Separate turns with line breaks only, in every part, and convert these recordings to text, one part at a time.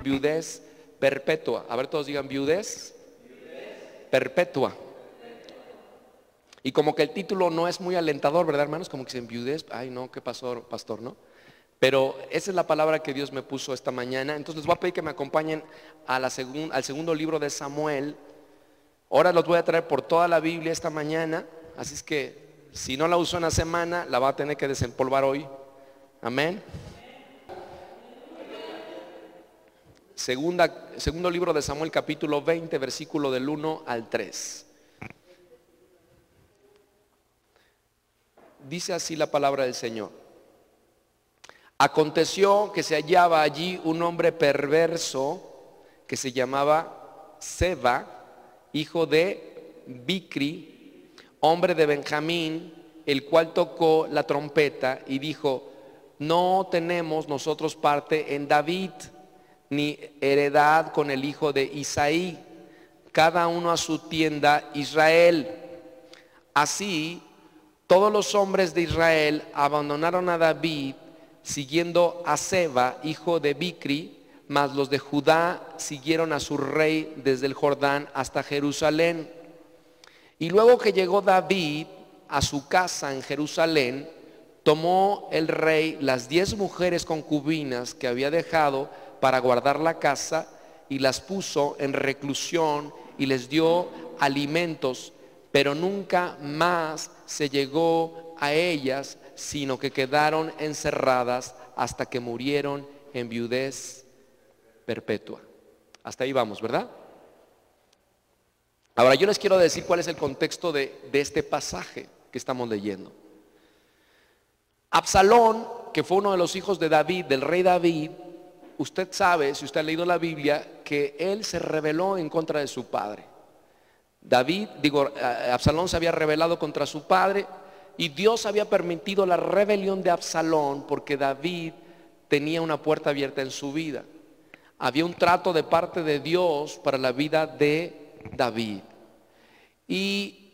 viudez perpetua. A ver, todos digan viudez perpetua. Y como que el título no es muy alentador, ¿verdad, hermanos? Como que dicen viudez, ay no, ¿qué pasó, pastor? ¿No? Pero esa es la palabra que Dios me puso esta mañana. Entonces les voy a pedir que me acompañen al segundo libro de Samuel. Ahora los voy a traer por toda la Biblia esta mañana. Así es que si no la usó en la semana, la va a tener que desempolvar hoy. Amén. Segundo libro de Samuel, capítulo 20, versículo del 1 al 3. Dice así la palabra del Señor. Aconteció que se hallaba allí un hombre perverso que se llamaba Seba, hijo de Bicri, hombre de Benjamín, el cual tocó la trompeta y dijo: no tenemos nosotros parte en David, ni heredad con el hijo de Isaí, cada uno a su tienda Israel. Así todos los hombres de Israel abandonaron a David, siguiendo a Seba, hijo de Bicri, mas los de Judá siguieron a su rey desde el Jordán hasta Jerusalén. Y luego que llegó David a su casa en Jerusalén, tomó el rey las 10 mujeres concubinas que había dejado para guardar la casa y las puso en reclusión y les dio alimentos, pero nunca más se llegó a ellas, sino que quedaron encerradas hasta que murieron en viudez perpetua. Hasta ahí vamos, ¿verdad? Ahora yo les quiero decir cuál es el contexto de este pasaje que estamos leyendo. Absalón, que fue uno de los hijos de David, del rey David, usted sabe, si usted ha leído la Biblia, que él se rebeló en contra de su padre. Absalón se había rebelado contra su padre y Dios había permitido la rebelión de Absalón porque David tenía una puerta abierta en su vida. Había un trato de parte de Dios para la vida de David. Y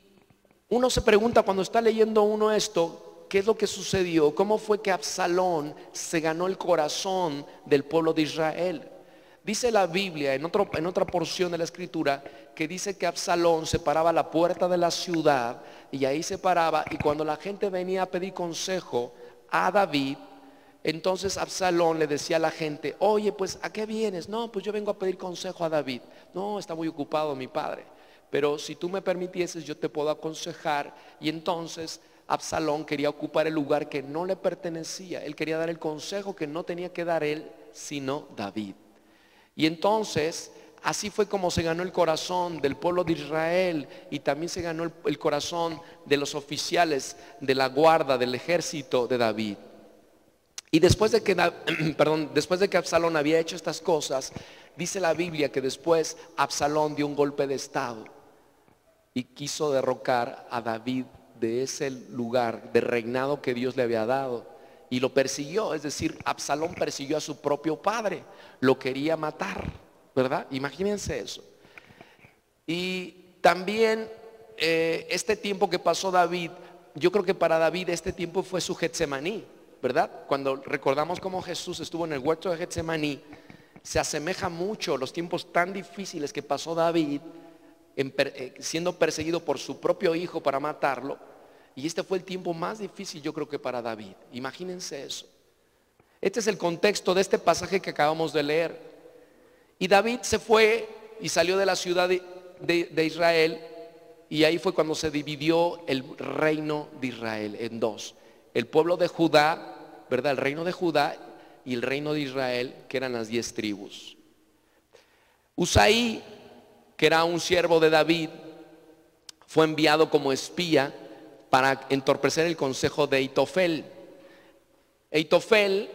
uno se pregunta cuando está leyendo uno esto, ¿qué es lo que sucedió? ¿Cómo fue que Absalón se ganó el corazón del pueblo de Israel? Dice la Biblia en otra porción de la escritura que dice que Absalón se paraba a la puerta de la ciudad y ahí se paraba, y cuando la gente venía a pedir consejo a David, entonces Absalón le decía a la gente: oye, pues ¿a qué vienes? No, pues yo vengo a pedir consejo a David. No, está muy ocupado mi padre, pero si tú me permitieses yo te puedo aconsejar. Y entonces Absalón quería ocupar el lugar que no le pertenecía. Él quería dar el consejo que no tenía que dar él, sino David. Y entonces así fue como se ganó el corazón del pueblo de Israel, y también se ganó el corazón de los oficiales de la guarda del ejército de David. Y después de que Absalón había hecho estas cosas, dice la Biblia que después Absalón dio un golpe de estado y quiso derrocar a David de ese lugar de reinado que Dios le había dado, y lo persiguió. Es decir, Absalón persiguió a su propio padre, lo quería matar, ¿verdad? Imagínense eso. Y también este tiempo que pasó David, yo creo que para David este tiempo fue su Getsemaní, ¿verdad? Cuando recordamos cómo Jesús estuvo en el huerto de Getsemaní, se asemeja mucho los tiempos tan difíciles que pasó David siendo perseguido por su propio hijo para matarlo. Y este fue el tiempo más difícil, yo creo, que para David. Imagínense eso. Este es el contexto de este pasaje que acabamos de leer. Y David se fue y salió de la ciudad de Israel, y ahí fue cuando se dividió el reino de Israel en dos: el pueblo de Judá, ¿verdad? El reino de Judá, y el reino de Israel, que eran las 10 tribus. Usaí, que era un siervo de David, fue enviado como espía para entorpecer el consejo de Ahitofel. Ahitofel,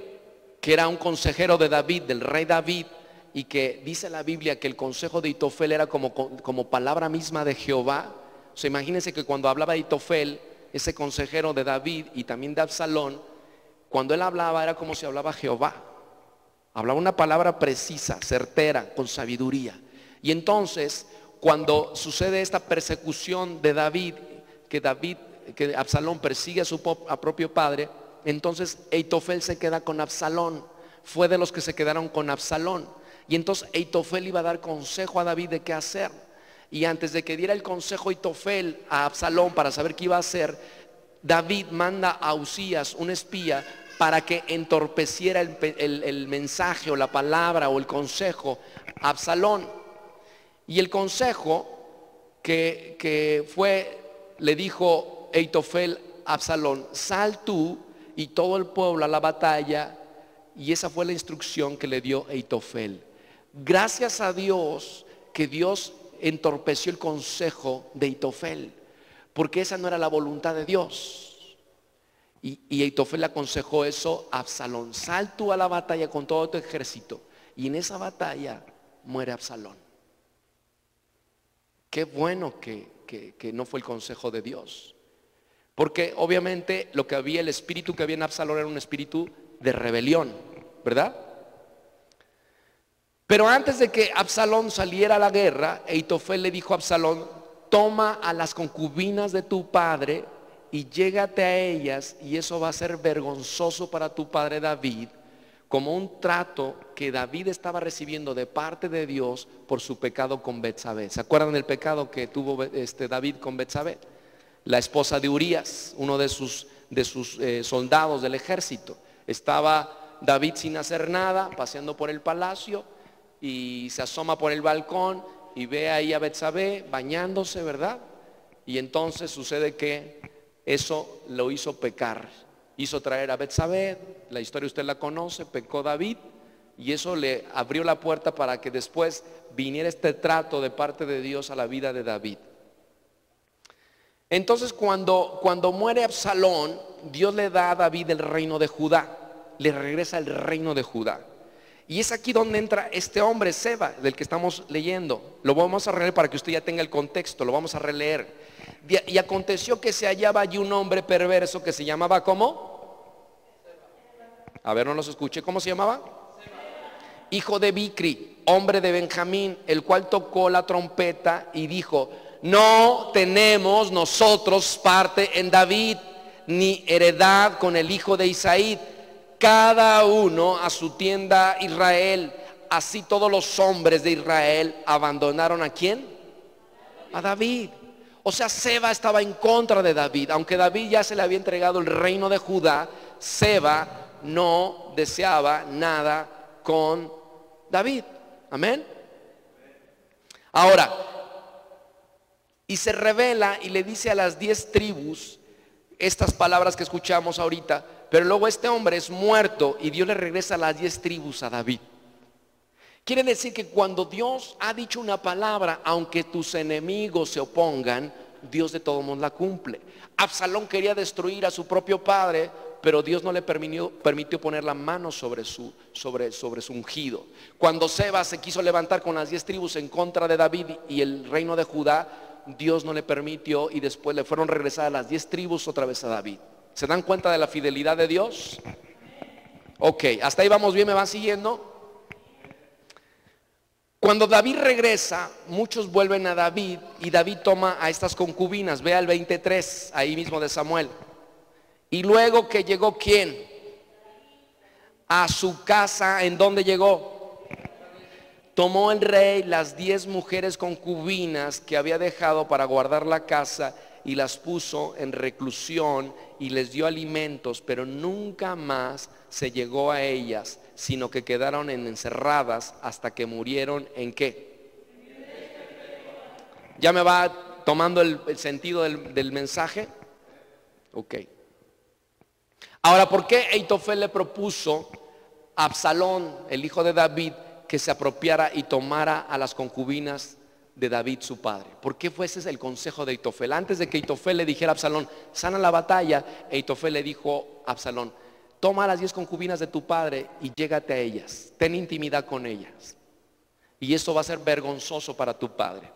que era un consejero de David, del rey David, y que dice la Biblia que el consejo de Ahitofel era como palabra misma de Jehová. O sea, imagínense que cuando hablaba Ahitofel, ese consejero de David y también de Absalón, cuando él hablaba era como si hablaba Jehová. Hablaba una palabra precisa, certera, con sabiduría. Y entonces, cuando sucede esta persecución de David, que Absalón persigue a su propio padre, entonces Ahitofel se queda con Absalón. Fue de los que se quedaron con Absalón. Y entonces Eitofel iba a dar consejo a David de qué hacer. Y antes de que diera el consejo Eitofel a Absalón para saber qué iba a hacer, David manda a Usías, un espía, para que entorpeciera el mensaje o la palabra o el consejo a Absalón. Y el consejo que fue, le dijo Eitofel a Absalón: sal tú y todo el pueblo a la batalla. Y esa fue la instrucción que le dio Eitofel. Gracias a Dios que Dios entorpeció el consejo de Eitofel, porque esa no era la voluntad de Dios. Y Eitofel le aconsejó eso a Absalón: sal tú a la batalla con todo tu ejército. Y en esa batalla muere Absalón. Qué bueno que no fue el consejo de Dios, porque obviamente lo que había, el espíritu que había en Absalón era un espíritu de rebelión, ¿verdad? Pero antes de que Absalón saliera a la guerra, Eitofel le dijo a Absalón: toma a las concubinas de tu padre y llégate a ellas, y eso va a ser vergonzoso para tu padre David, como un trato que David estaba recibiendo de parte de Dios por su pecado con Betsabé. ¿Se acuerdan del pecado que tuvo David con Betsabé? La esposa de Urías, uno de sus soldados del ejército. Estaba David sin hacer nada, paseando por el palacio, y se asoma por el balcón y ve ahí a Betsabé bañándose, ¿verdad? Y entonces sucede que eso lo hizo pecar. Hizo traer a Betsabé, la historia usted la conoce, pecó David, y eso le abrió la puerta para que después viniera este trato de parte de Dios a la vida de David. Entonces cuando muere Absalón, Dios le da a David el reino de Judá, le regresa el reino de Judá. Y es aquí donde entra este hombre, Seba, del que estamos leyendo. Lo vamos a releer para que usted ya tenga el contexto, lo vamos a releer. Y aconteció que se hallaba allí un hombre perverso que se llamaba, ¿cómo? A ver, no los escuché, ¿cómo se llamaba? Hijo de Bicri, hombre de Benjamín, el cual tocó la trompeta y dijo: no tenemos nosotros parte en David, ni heredad con el hijo de Isaí. Cada uno a su tienda Israel. Así todos los hombres de Israel abandonaron ¿a quién? A David. O sea, Seba estaba en contra de David. Aunque David ya se le había entregado el reino de Judá, Seba no deseaba nada con David. Amén. Ahora, y se revela y le dice a las 10 tribus estas palabras que escuchamos ahorita. Pero luego este hombre es muerto y Dios le regresa a las 10 tribus a David. Quiere decir que cuando Dios ha dicho una palabra, aunque tus enemigos se opongan, Dios de todos modos la cumple. Absalón quería destruir a su propio padre, pero Dios no le permitió poner la mano sobre su ungido. Cuando Seba se quiso levantar con las 10 tribus en contra de David y el reino de Judá, Dios no le permitió, y después le fueron regresadas las 10 tribus otra vez a David. ¿Se dan cuenta de la fidelidad de Dios? Ok, hasta ahí vamos bien, ¿me van siguiendo? Cuando David regresa, muchos vuelven a David y David toma a estas concubinas. Vea el 23, ahí mismo de Samuel. Y luego que llegó, ¿quién? A su casa. ¿En dónde llegó? Tomó el rey las 10 mujeres concubinas que había dejado para guardar la casa y las puso en reclusión y les dio alimentos, pero nunca más se llegó a ellas, sino que quedaron encerradas hasta que murieron. ¿En qué? ¿Ya me va tomando el sentido del mensaje? Ok. Ahora, ¿por qué Eitofel le propuso a Absalón, el hijo de David, que se apropiara y tomara a las concubinas de David su padre? ¿Por qué fue ese el consejo de Eitofel? Antes de que Eitofel le dijera a Absalón: sana la batalla, Eitofel le dijo a Absalón: toma las 10 concubinas de tu padre y llégate a ellas, ten intimidad con ellas, y eso va a ser vergonzoso para tu padre.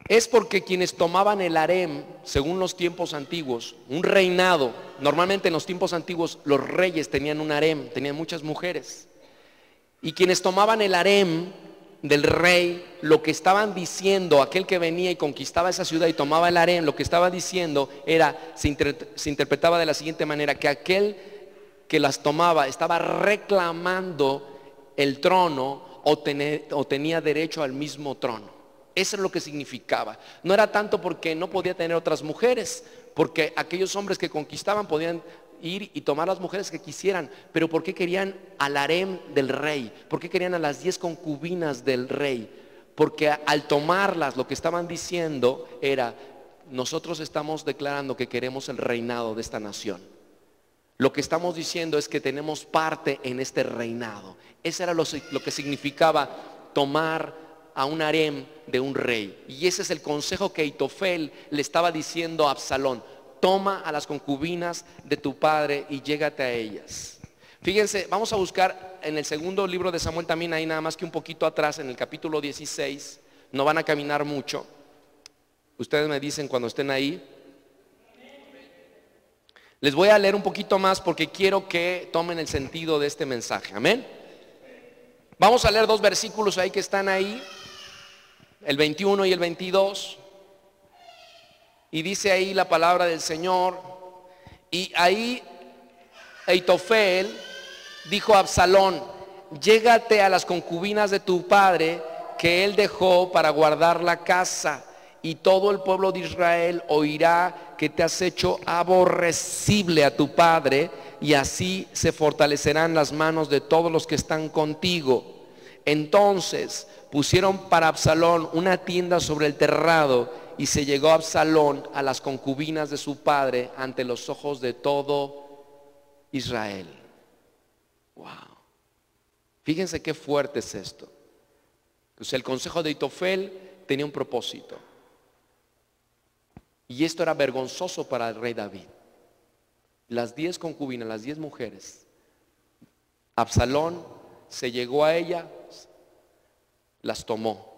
Es porque quienes tomaban el harem, según los tiempos antiguos, un reinado, normalmente en los tiempos antiguos los reyes tenían un harem, tenían muchas mujeres, y quienes tomaban el harem del rey, lo que estaban diciendo, aquel que venía y conquistaba esa ciudad y tomaba el harem, lo que estaba diciendo era, se interpretaba de la siguiente manera: que aquel que las tomaba estaba reclamando el trono o tenía derecho al mismo trono. Eso es lo que significaba. No era tanto porque no podía tener otras mujeres, porque aquellos hombres que conquistaban podían ir y tomar las mujeres que quisieran, pero ¿por qué querían al harem del rey? ¿Por qué querían a las 10 concubinas del rey? Porque al tomarlas lo que estaban diciendo era: nosotros estamos declarando que queremos el reinado de esta nación. Lo que estamos diciendo es que tenemos parte en este reinado. Eso era lo que significaba tomar a un harem de un rey. Y ese es el consejo que Ahitofel le estaba diciendo a Absalón: toma a las concubinas de tu padre y llégate a ellas. Fíjense, vamos a buscar en el segundo libro de Samuel también, ahí nada más que un poquito atrás, en el capítulo 16. No van a caminar mucho. Ustedes me dicen cuando estén ahí. Les voy a leer un poquito más porque quiero que tomen el sentido de este mensaje. Amén. Vamos a leer 2 versículos ahí que están ahí, el 21 y el 22. Y dice ahí la palabra del Señor. Y ahí Ahitofel dijo a Absalón: llégate a las concubinas de tu padre que él dejó para guardar la casa, y todo el pueblo de Israel oirá que te has hecho aborrecible a tu padre, y así se fortalecerán las manos de todos los que están contigo. Entonces pusieron para Absalón una tienda sobre el terrado, y se llegó Absalón a las concubinas de su padre ante los ojos de todo Israel. Wow. Fíjense qué fuerte es esto. O sea, el consejo de Ahitofel tenía un propósito. Y esto era vergonzoso para el rey David. Las 10 concubinas, las 10 mujeres, Absalón se llegó a ellas, las tomó.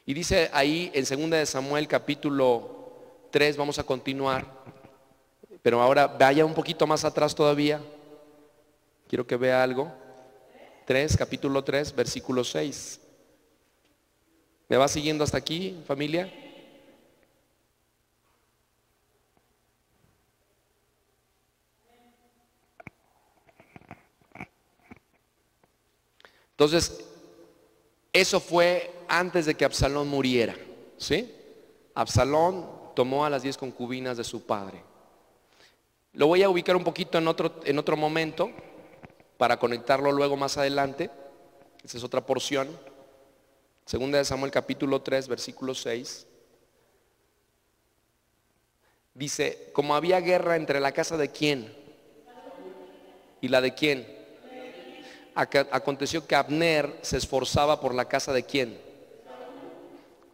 Y dice ahí en 2 de Samuel capítulo 3, vamos a continuar, pero ahora vaya un poquito más atrás todavía. Quiero que vea algo. Capítulo 3, versículo 6. ¿Me va siguiendo hasta aquí, familia? Entonces, eso fue antes de que Absalón muriera, ¿sí? Absalón tomó a las 10 concubinas de su padre. Lo voy a ubicar un poquito en otro momento para conectarlo luego más adelante. Esa es otra porción. Segunda de Samuel capítulo 3, versículo 6. Dice: como había guerra entre la casa de quién y la de quién, aconteció que Abner se esforzaba por la casa de quién,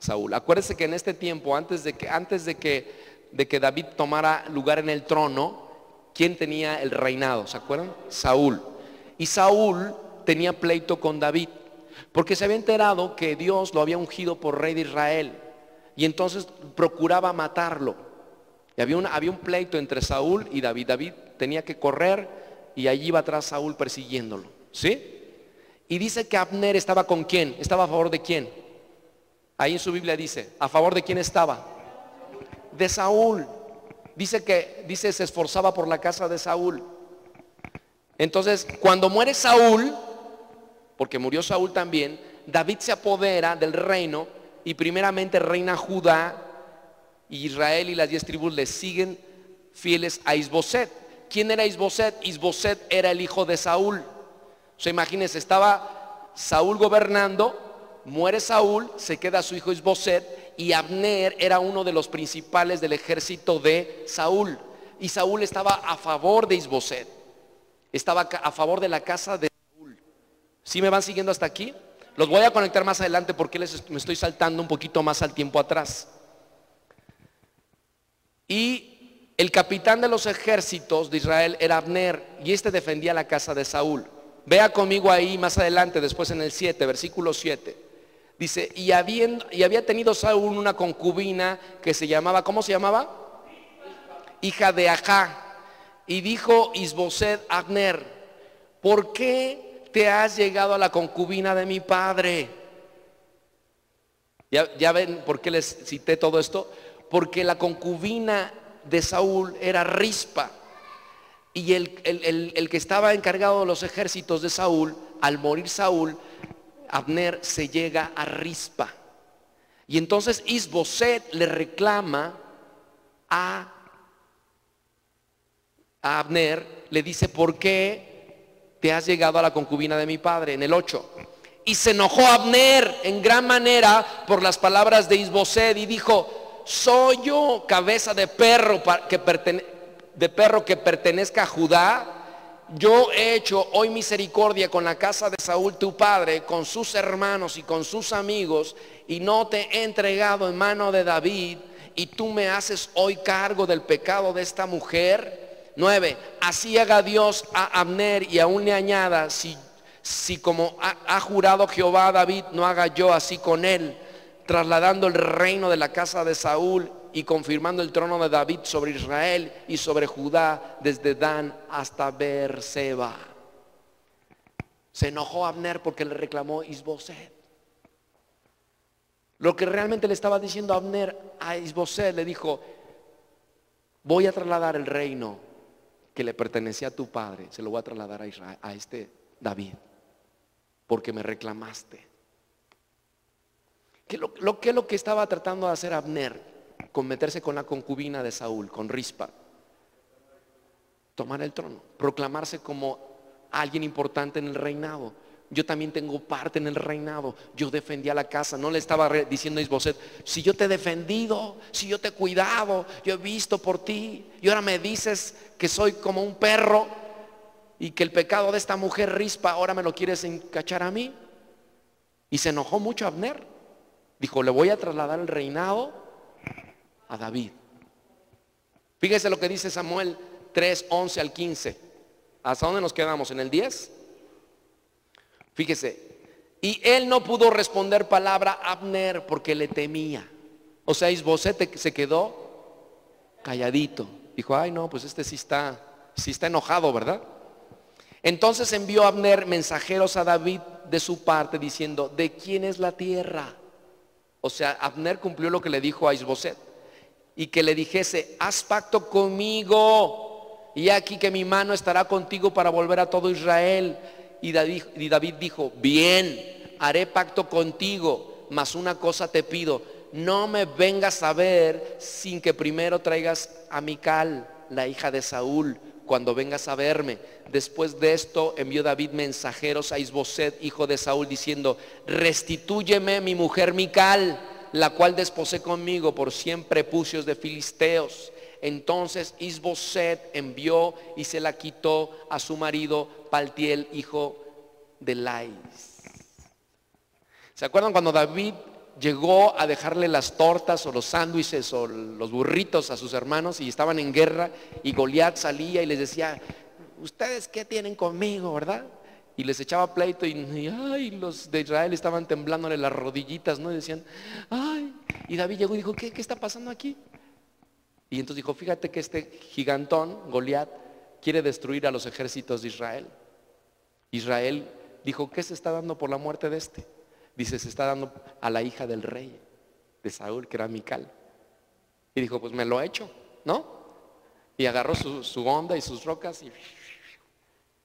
Saúl. Acuérdense que en este tiempo, antes de que David tomara lugar en el trono, ¿quién tenía el reinado? ¿Se acuerdan? Saúl. Y Saúl tenía pleito con David, porque se había enterado que Dios lo había ungido por rey de Israel, y entonces procuraba matarlo. Y había un pleito entre Saúl y David. David tenía que correr y allí iba atrás Saúl persiguiéndolo, ¿sí? Y dice que Abner estaba con quién, estaba a favor de quién. Ahí en su Biblia dice, ¿a favor de quién estaba? De Saúl. Dice se esforzaba por la casa de Saúl. Entonces, cuando muere Saúl, porque murió Saúl también, David se apodera del reino y primeramente reina Judá, y Israel y las 10 tribus le siguen fieles a Isboset. ¿Quién era Isboset? Isboset era el hijo de Saúl. O sea, imagínense, estaba Saúl gobernando, muere Saúl, se queda su hijo Isboset, y Abner era uno de los principales del ejército de Saúl. Y Saúl estaba a favor de Isboset, estaba a favor de la casa de Saúl. ¿Sí me van siguiendo hasta aquí? Los voy a conectar más adelante porque me estoy saltando un poquito más al tiempo atrás. Y el capitán de los ejércitos de Israel era Abner, y este defendía la casa de Saúl. Vea conmigo ahí más adelante, después en el 7, versículo 7. Dice, y había tenido Saúl una concubina que se llamaba, ¿cómo se llamaba? Hija de Ajá. Y dijo Isboset a Abner, ¿por qué te has llegado a la concubina de mi padre? ¿Ya ven por qué les cité todo esto? Porque la concubina de Saúl era Rispa. Y el que estaba encargado de los ejércitos de Saúl, al morir Saúl, Abner se llega a Rispa. Y entonces Is-Boset le reclama a Abner, le dice: ¿por qué te has llegado a la concubina de mi padre? En el 8. Y se enojó Abner en gran manera por las palabras de Is-Boset y dijo: ¿soy yo cabeza de perro que pertenezca a Judá? Yo he hecho hoy misericordia con la casa de Saúl tu padre, con sus hermanos y con sus amigos, y no te he entregado en mano de David, y tú me haces hoy cargo del pecado de esta mujer. 9. Así haga Dios a Abner y aún le añada, si como ha jurado Jehová a David, no haga yo así con él, trasladando el reino de la casa de Saúl y confirmando el trono de David sobre Israel y sobre Judá, desde Dan hasta Beerseba. Se enojó Abner porque le reclamó Is-Boset. Lo que realmente le estaba diciendo Abner a Is-Boset, le dijo: voy a trasladar el reino que le pertenecía a tu padre, se lo voy a trasladar a Israel, a este David, porque me reclamaste. ¿Qué es lo que estaba tratando de hacer Abner? Con meterse con la concubina de Saúl, con Rispa. Tomar el trono, proclamarse como alguien importante en el reinado. Yo también tengo parte en el reinado. Yo defendía la casa. No le estaba diciendo a Is-Boset: si yo te he defendido, si yo te he cuidado, yo he visto por ti, y ahora me dices que soy como un perro y que el pecado de esta mujer Rispa ahora me lo quieres encachar a mí. Y se enojó mucho Abner. Dijo: le voy a trasladar el reinado a David. Fíjese lo que dice Samuel 3, 11 al 15. ¿Hasta dónde nos quedamos? ¿En el 10? Fíjese: y él no pudo responder palabra a Abner porque le temía. O sea, Is-Boset se quedó calladito. Dijo: ay no, pues este sí está enojado, ¿verdad? Entonces envió Abner mensajeros a David de su parte diciendo: ¿de quién es la tierra? O sea, Abner cumplió lo que le dijo a Is-Boset, y que le dijese: haz pacto conmigo, y aquí que mi mano estará contigo para volver a todo Israel. Y David dijo: bien, haré pacto contigo, mas una cosa te pido: no me vengas a ver sin que primero traigas a Mical, la hija de Saúl, cuando vengas a verme. Después de esto envió David mensajeros a Is-Boset, hijo de Saúl, diciendo: restitúyeme mi mujer Mical, la cual desposé conmigo por 100 prepucios de filisteos. Entonces Is-Boset envió y se la quitó a su marido Paltiel, hijo de Lais. ¿Se acuerdan cuando David llegó a dejarle las tortas o los sándwiches o los burritos a sus hermanos y estaban en guerra, y Goliat salía y les decía: ¿ustedes qué tienen conmigo, verdad? Y les echaba pleito y los de Israel estaban temblándole las rodillitas, ¿no? Y decían: ay. Y David llegó y dijo: ¿qué está pasando aquí? Y entonces dijo: fíjate que este gigantón, Goliat, quiere destruir a los ejércitos de Israel. Israel dijo: ¿qué se está dando por la muerte de este? Dice: se está dando a la hija del rey de Saúl, que era Mical. Y dijo: pues me lo he hecho, ¿no? Y agarró su onda y sus rocas y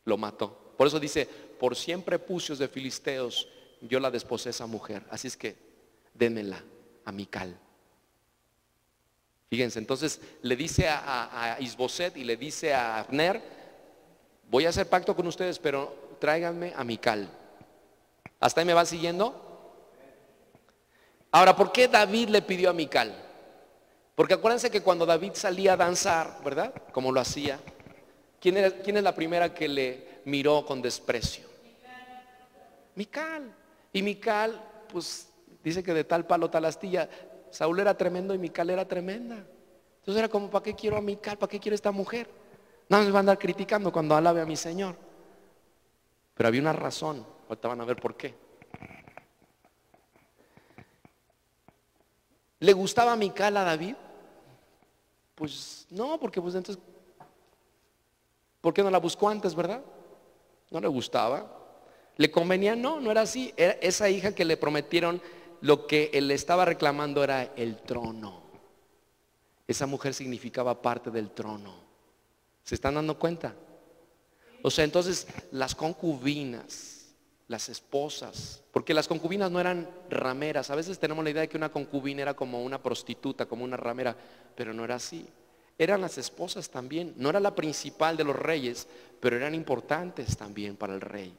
lo mató. Por eso dice: por 100 prepucios de filisteos yo la desposé a esa mujer, así es que démela a Mical. Fíjense, entonces le dice a Is-Boset y le dice a Abner: voy a hacer pacto con ustedes, pero tráiganme a Mical. ¿Hasta ahí me van siguiendo? Ahora, ¿por qué David le pidió a Mical? Porque acuérdense que cuando David salía a danzar, ¿verdad? Como lo hacía, ¿quién es la primera que le miró con desprecio? Mical. Y Mical, pues dice que de tal palo tal astilla. Saúl era tremendo y Mical era tremenda. Entonces era como: ¿para qué quiero a Mical? ¿Para qué quiero a esta mujer? No me va a andar criticando cuando alabe a mi Señor. Pero había una razón. Ahorita van a ver por qué. ¿Le gustaba Mical a David? Pues no, porque pues entonces, ¿por qué no la buscó antes, verdad? No le gustaba. ¿Le convenía? No, no era así. Era esa hija que le prometieron. Lo que él estaba reclamando era el trono. Esa mujer significaba parte del trono. ¿Se están dando cuenta? O sea, entonces las concubinas, las esposas, porque las concubinas no eran rameras. A veces tenemos la idea de que una concubina era como una prostituta, como una ramera, pero no era así. Eran las esposas también. No era la principal de los reyes, pero eran importantes también para el rey.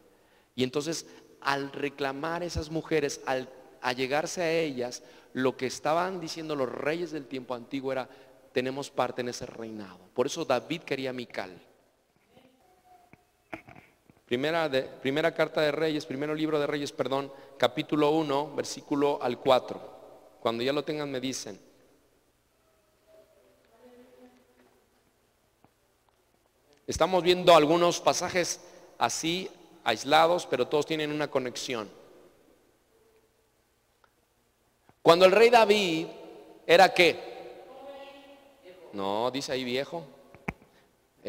Y entonces, al reclamar esas mujeres, al allegarse a ellas, lo que estaban diciendo los reyes del tiempo antiguo era: tenemos parte en ese reinado. Por eso David quería a Mical. Primera carta de Reyes, primero libro de Reyes, perdón, capítulo 1, versículo al 4. Cuando ya lo tengan me dicen. Estamos viendo algunos pasajes así, aislados, pero todos tienen una conexión. Cuando el rey David era ¿qué? No, dice ahí viejo.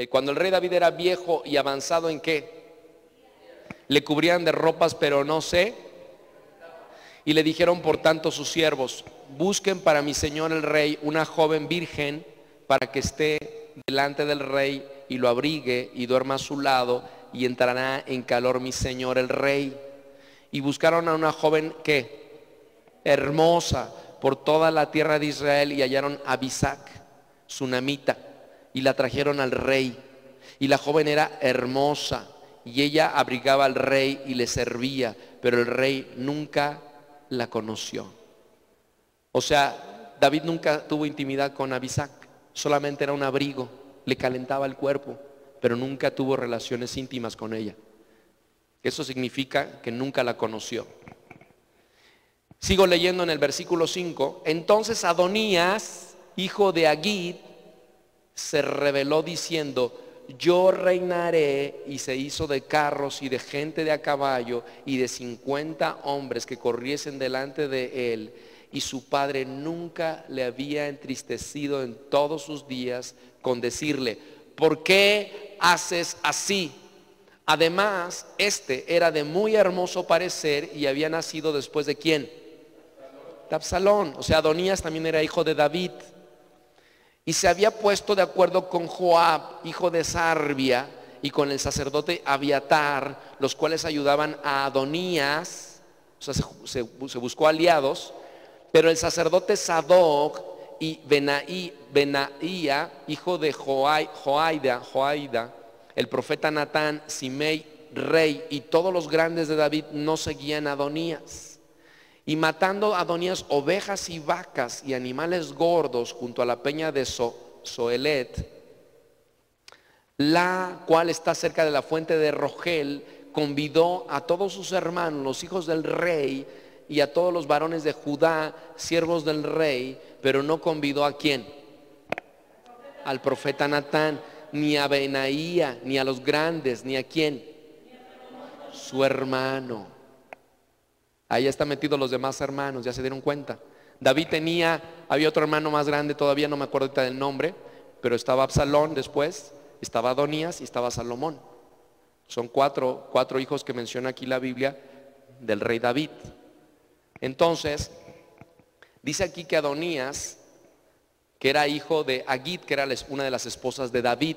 Cuando el rey David era viejo y avanzado, ¿en qué? Le cubrían de ropas, pero no sé. Y le dijeron por tanto sus siervos: busquen para mi señor el rey una joven virgen, para que esté delante del rey y lo abrigue y duerma a su lado, y entrará en calor mi señor el rey. Y buscaron a una joven ¿qué? Hermosa por toda la tierra de Israel, y hallaron a Abisac, sunamita, y la trajeron al rey. Y la joven era hermosa, y ella abrigaba al rey y le servía, pero el rey nunca la conoció. O sea, David nunca tuvo intimidad con Abisac, solamente era un abrigo, le calentaba el cuerpo, pero nunca tuvo relaciones íntimas con ella. Eso significa que nunca la conoció. Sigo leyendo en el versículo 5. Entonces Adonías, hijo de Agit, se rebeló diciendo: yo reinaré, y se hizo de carros y de gente de a caballo y de 50 hombres que corriesen delante de él. Y su padre nunca le había entristecido en todos sus días con decirle: ¿por qué haces así? Además, este era de muy hermoso parecer y había nacido después de ¿quién? De Absalón. O sea, Adonías también era hijo de David. Y se había puesto de acuerdo con Joab, hijo de Sarbia, y con el sacerdote Abiatar, los cuales ayudaban a Adonías. O sea, se buscó aliados. Pero el sacerdote Sadoc y Benaía, hijo de Joaida, el profeta Natán, Simei, rey, y todos los grandes de David no seguían a Adonías. Y matando a Adonías ovejas y vacas y animales gordos junto a la peña de Zoelet, la cual está cerca de la fuente de Rogel, convidó a todos sus hermanos, los hijos del rey, y a todos los varones de Judá, siervos del rey, pero no convidó ¿a quién? Al profeta Natán, ni a Benaía, ni a los grandes, ni a quién, su hermano. Ahí están metidos los demás hermanos, ya se dieron cuenta. David había otro hermano más grande, todavía no me acuerdo ahorita del nombre, pero estaba Absalón después, estaba Adonías y estaba Salomón. Son cuatro hijos que menciona aquí la Biblia del rey David. Entonces, dice aquí que Adonías, que era hijo de Agit, que era una de las esposas de David,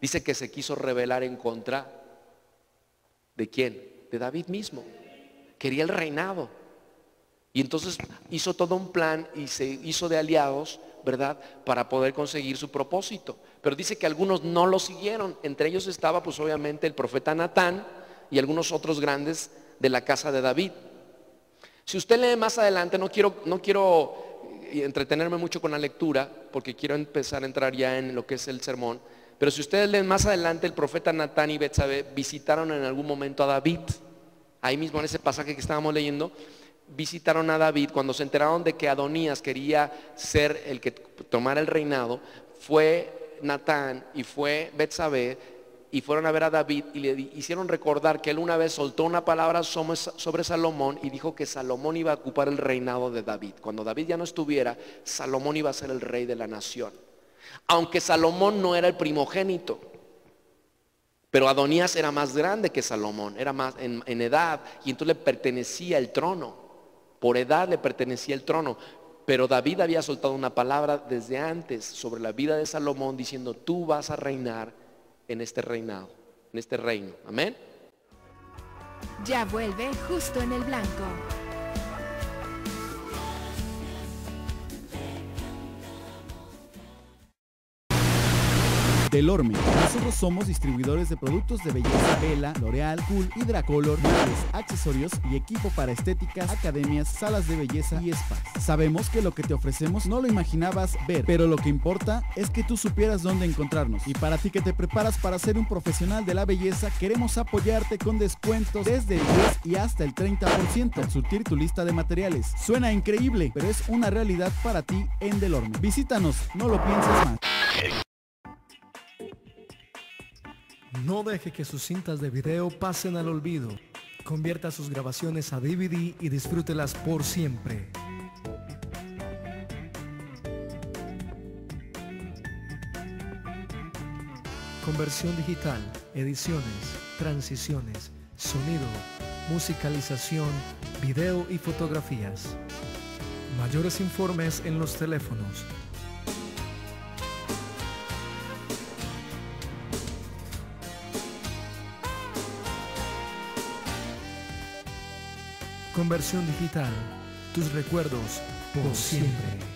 dice que se quiso rebelar en contra ¿de quién? De David mismo. Quería el reinado. Y entonces hizo todo un plan y se hizo de aliados, ¿verdad? Para poder conseguir su propósito. Pero dice que algunos no lo siguieron. Entre ellos estaba pues obviamente el profeta Natán y algunos otros grandes de la casa de David. Si usted lee más adelante, no quiero entretenerme mucho con la lectura, porque quiero empezar a entrar ya en lo que es el sermón. Pero si ustedes leen más adelante, el profeta Natán y Betsabé visitaron en algún momento a David. Ahí mismo en ese pasaje que estábamos leyendo, visitaron a David. Cuando se enteraron de que Adonías quería ser el que tomara el reinado, fue Natán y fue Betsabé y fueron a ver a David y le hicieron recordar que él una vez soltó una palabra sobre Salomón y dijo que Salomón iba a ocupar el reinado de David. Cuando David ya no estuviera, Salomón iba a ser el rey de la nación. Aunque Salomón no era el primogénito, pero Adonías era más grande que Salomón, era más en edad, y entonces le pertenecía el trono. Por edad le pertenecía el trono. Pero David había soltado una palabra desde antes sobre la vida de Salomón, diciendo: tú vas a reinar en este reinado, en este reino. Amén.
Ya vuelve Justo en el Blanco.
Delorme. Nosotros somos distribuidores de productos de belleza Vela, L'Oreal, Cool, Hidracolor, muebles, accesorios y equipo para estéticas, academias, salas de belleza y spas. Sabemos que lo que te ofrecemos no lo imaginabas ver, pero lo que importa es que tú supieras dónde encontrarnos. Y para ti que te preparas para ser un profesional de la belleza, queremos apoyarte con descuentos desde el 10 y hasta el 30% al surtir tu lista de materiales. Suena increíble, pero es una realidad para ti en Delorme. Visítanos, no lo pienses más.
No deje que sus cintas de video pasen al olvido. Convierta sus grabaciones a DVD y disfrútelas por siempre. Conversión digital, ediciones, transiciones, sonido, musicalización, video y fotografías. Mayores informes en los teléfonos. Conversión digital, tus recuerdos por siempre.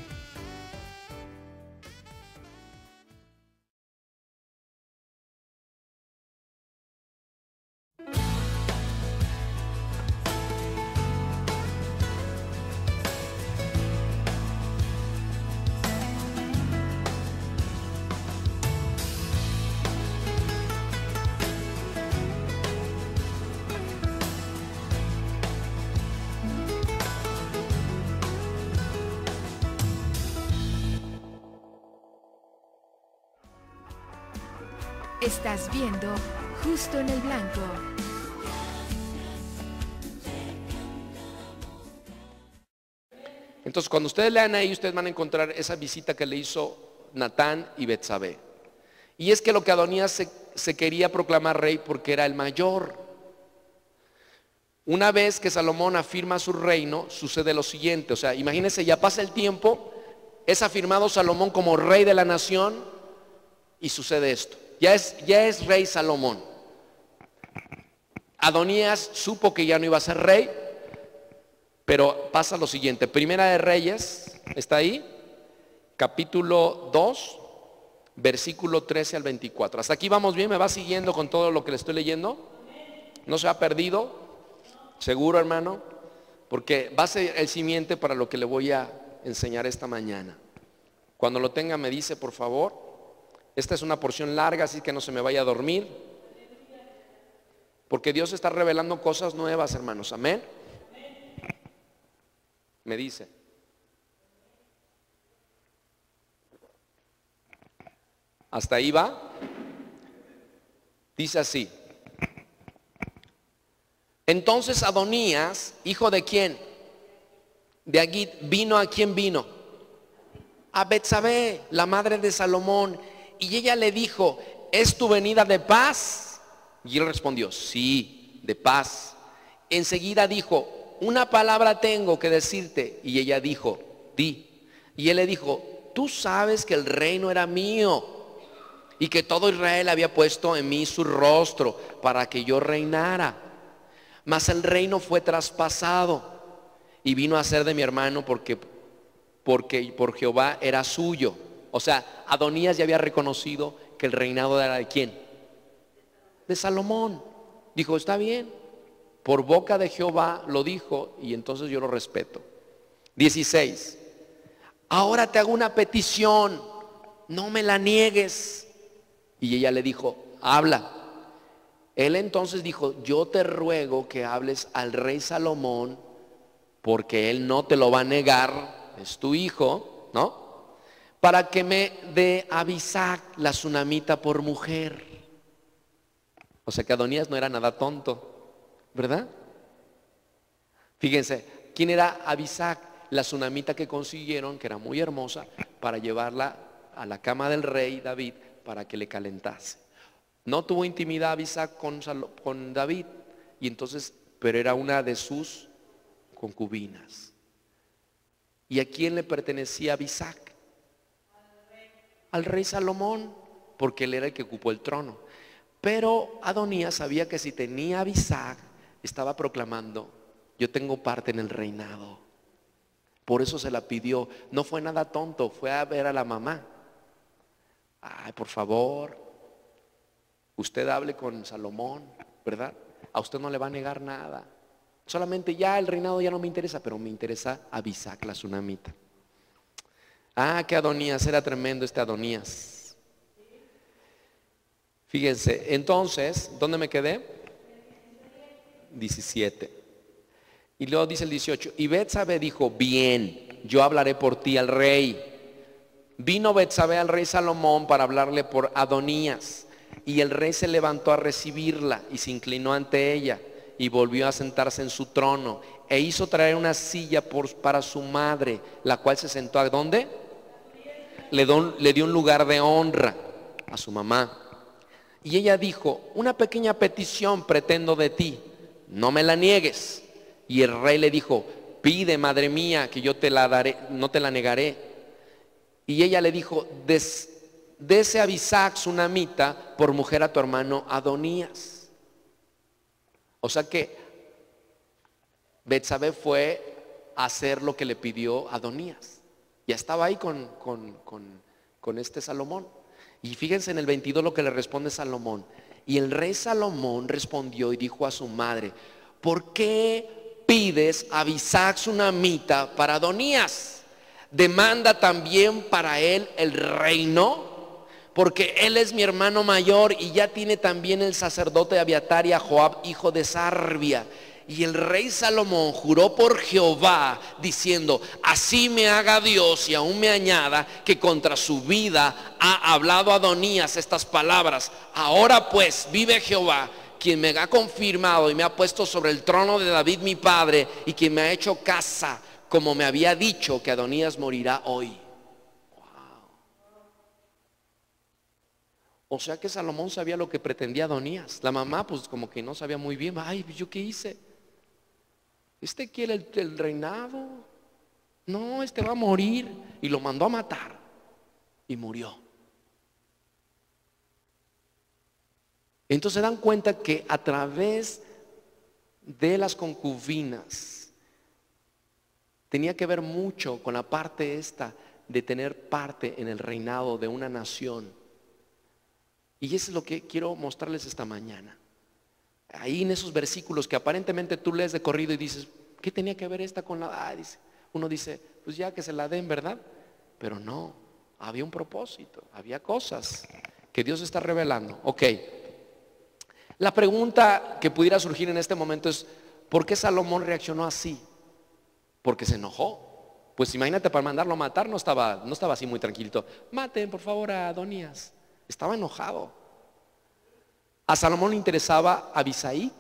Estás viendo Justo en el Blanco.
Entonces, cuando ustedes lean ahí, ustedes van a encontrar esa visita que le hizo Natán y Betsabé. Y es que lo que Adonías se quería proclamar rey porque era el mayor. Una vez que Salomón afirma su reino, sucede lo siguiente. O sea, imagínense, ya pasa el tiempo, es afirmado Salomón como rey de la nación y sucede esto. Ya es rey Salomón. Adonías supo que ya no iba a ser rey, pero pasa lo siguiente. Primera de Reyes, ¿está ahí? Capítulo 2, versículo 13 al 24. Hasta aquí vamos bien, ¿me va siguiendo con todo lo que le estoy leyendo? ¿No se ha perdido? ¿Seguro, hermano? Porque va a ser el simiente para lo que le voy a enseñar esta mañana. Cuando lo tenga me dice, por favor. Esta es una porción larga, así que no se me vaya a dormir. Porque Dios está revelando cosas nuevas, hermanos. Amén. Me dice. ¿Hasta ahí va? Dice así. Entonces Adonías, hijo de quién? De Agit, vino. ¿A quién vino? A Betsabé, la madre de Salomón. Y ella le dijo, ¿es tu venida de paz? Y él respondió, sí, de paz. Enseguida dijo, una palabra tengo que decirte. Y ella dijo, di. Y él le dijo, tú sabes que el reino era mío y que todo Israel había puesto en mí su rostro para que yo reinara. Mas el reino fue traspasado y vino a ser de mi hermano porque por Jehová era suyo. O sea, Adonías ya había reconocido que el reinado era de ¿quién? De Salomón. Dijo, está bien, por boca de Jehová lo dijo y entonces yo lo respeto. 16. Ahora te hago una petición, no me la niegues. Y ella le dijo, habla. Él entonces dijo, yo te ruego que hables al rey Salomón, porque él no te lo va a negar, es tu hijo, ¿no? Para que me dé a Abisac, la sunamita, por mujer. O sea que Adonías no era nada tonto, ¿verdad? Fíjense, ¿quién era Abisac? La sunamita que consiguieron, que era muy hermosa, para llevarla a la cama del rey David para que le calentase. No tuvo intimidad Abisac con David, y entonces, pero era una de sus concubinas. ¿Y a quién le pertenecía Abisag? Al rey Salomón, porque él era el que ocupó el trono. Pero Adonías sabía que si tenía Abisag, estaba proclamando: yo tengo parte en el reinado. Por eso se la pidió. No fue nada tonto, fue a ver a la mamá. Ay, por favor, usted hable con Salomón, ¿verdad? A usted no le va a negar nada. Solamente ya el reinado ya no me interesa, pero me interesa Abisag, la tsunamita. Ah, que Adonías, era tremendo este Adonías. Fíjense, entonces, ¿dónde me quedé? 17. Y luego dice el 18, y Betsabé dijo: bien, yo hablaré por ti al rey. Vino Betsabé al rey Salomón para hablarle por Adonías, y el rey se levantó a recibirla y se inclinó ante ella y volvió a sentarse en su trono, e hizo traer una silla para su madre, la cual se sentó. ¿A dónde? Le dio un lugar de honra a su mamá. Y ella dijo: una pequeña petición pretendo de ti, no me la niegues. Y el rey le dijo: pide, madre mía, que yo te la daré, no te la negaré. Y ella le dijo: dese a Abisag tsunamita por mujer a tu hermano Adonías. O sea que Betsabé fue a hacer lo que le pidió Adonías. Ya estaba ahí con este Salomón. Y fíjense en el 22 lo que le responde Salomón. Y el rey Salomón respondió y dijo a su madre: ¿por qué pides a Abisag tsunamita para Adonías? ¿Demanda también para él el reino? Porque él es mi hermano mayor y ya tiene también el sacerdote Abiatar y a Joab, hijo de Sarbia. Y el rey Salomón juró por Jehová, diciendo: así me haga Dios y aún me añada, que contra su vida ha hablado Adonías estas palabras. Ahora pues vive Jehová, quien me ha confirmado y me ha puesto sobre el trono de David mi padre, y quien me ha hecho casa, como me había dicho, que Adonías morirá hoy. Wow. O sea que Salomón sabía lo que pretendía Adonías. La mamá pues como que no sabía muy bien. Ay, ¿yo qué hice? Este quiere el reinado. No, este va a morir. Y lo mandó a matar. Y murió. Entonces se dan cuenta que a través de las concubinas tenía que ver mucho con la parte esta de tener parte en el reinado de una nación. Y eso es lo que quiero mostrarles esta mañana. Ahí en esos versículos que aparentemente tú lees de corrido y dices: ¿qué tenía que ver esta con la? Uno dice: pues ya que se la den, ¿verdad? Pero no, había un propósito, había cosas que Dios está revelando. Ok. La pregunta que pudiera surgir en este momento es: ¿por qué Salomón reaccionó así? Porque se enojó. Pues imagínate, para mandarlo a matar no estaba así muy tranquilo. Maten por favor a Adonías. Estaba enojado. A Salomón le interesaba Abisag.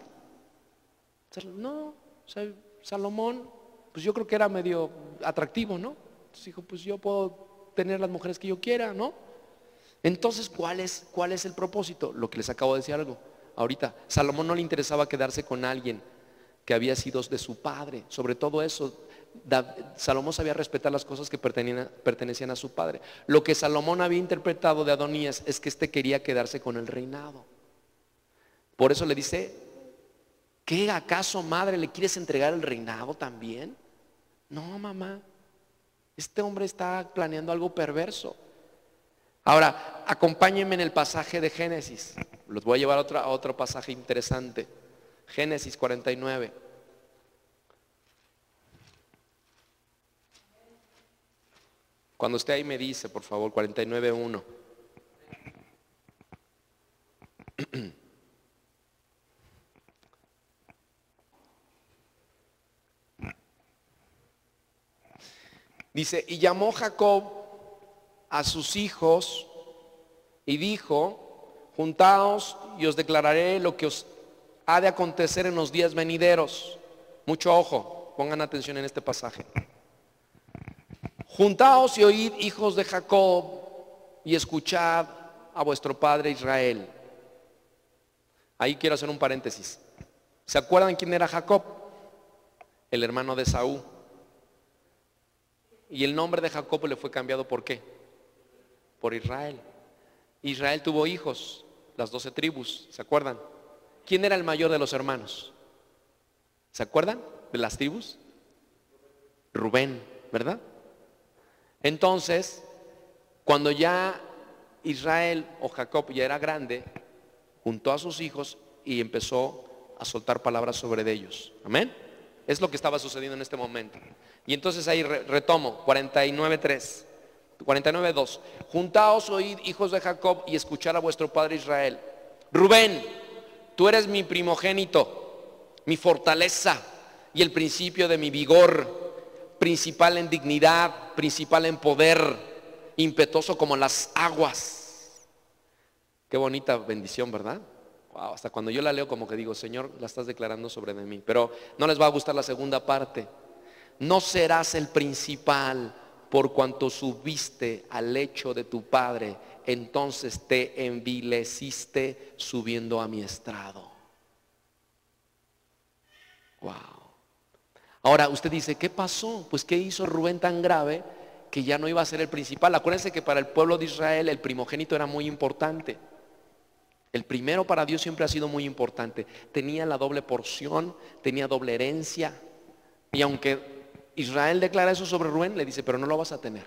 No, o sea, Salomón, pues yo creo que era medio atractivo, ¿no? Entonces dijo: pues yo puedo tener las mujeres que yo quiera, ¿no? Entonces, ¿cuál es el propósito? Lo que les acabo de decir algo ahorita. Salomón no le interesaba quedarse con alguien que había sido de su padre. Sobre todo eso, Salomón sabía respetar las cosas que pertenecían a su padre. Lo que Salomón había interpretado de Adonías es que este quería quedarse con el reinado. Por eso le dice: ¿qué acaso, madre, le quieres entregar el reinado también? No, mamá, este hombre está planeando algo perverso. Ahora, acompáñenme en el pasaje de Génesis. Los voy a llevar a otro pasaje interesante. Génesis 49. Cuando esté ahí me dice, por favor, 49:1. Dice: y llamó Jacob a sus hijos y dijo: juntaos y os declararé lo que os ha de acontecer en los días venideros. Mucho ojo, pongan atención en este pasaje. Juntaos y oíd, hijos de Jacob, y escuchad a vuestro padre Israel. Ahí quiero hacer un paréntesis. ¿Se acuerdan quién era Jacob? El hermano de Esaú. Y el nombre de Jacob le fue cambiado, ¿por qué? Por Israel. Israel tuvo hijos, las 12 tribus, ¿se acuerdan? ¿Quién era el mayor de los hermanos? ¿Se acuerdan de las tribus? Rubén, ¿verdad? Entonces, cuando ya Israel o Jacob ya era grande, juntó a sus hijos y empezó a soltar palabras sobre ellos. Amén. Es lo que estaba sucediendo en este momento. Y entonces ahí retomo 49:3, 49:2. Juntaos, oíd, hijos de Jacob, y escuchad a vuestro padre Israel. Rubén, tú eres mi primogénito, mi fortaleza y el principio de mi vigor, principal en dignidad, principal en poder, impetuoso como las aguas. Qué bonita bendición, ¿verdad? Wow, hasta cuando yo la leo como que digo, Señor, la estás declarando sobre de mí. Pero no les va a gustar la segunda parte. No serás el principal por cuanto subiste al lecho de tu padre, entonces te envileciste subiendo a mi estrado. Wow. Ahora usted dice, ¿qué pasó? Pues ¿qué hizo Rubén tan grave que ya no iba a ser el principal? Acuérdense que para el pueblo de Israel el primogénito era muy importante. El primero para Dios siempre ha sido muy importante. Tenía la doble porción, tenía doble herencia. Y aunque Israel declara eso sobre Rubén, le dice, pero no lo vas a tener.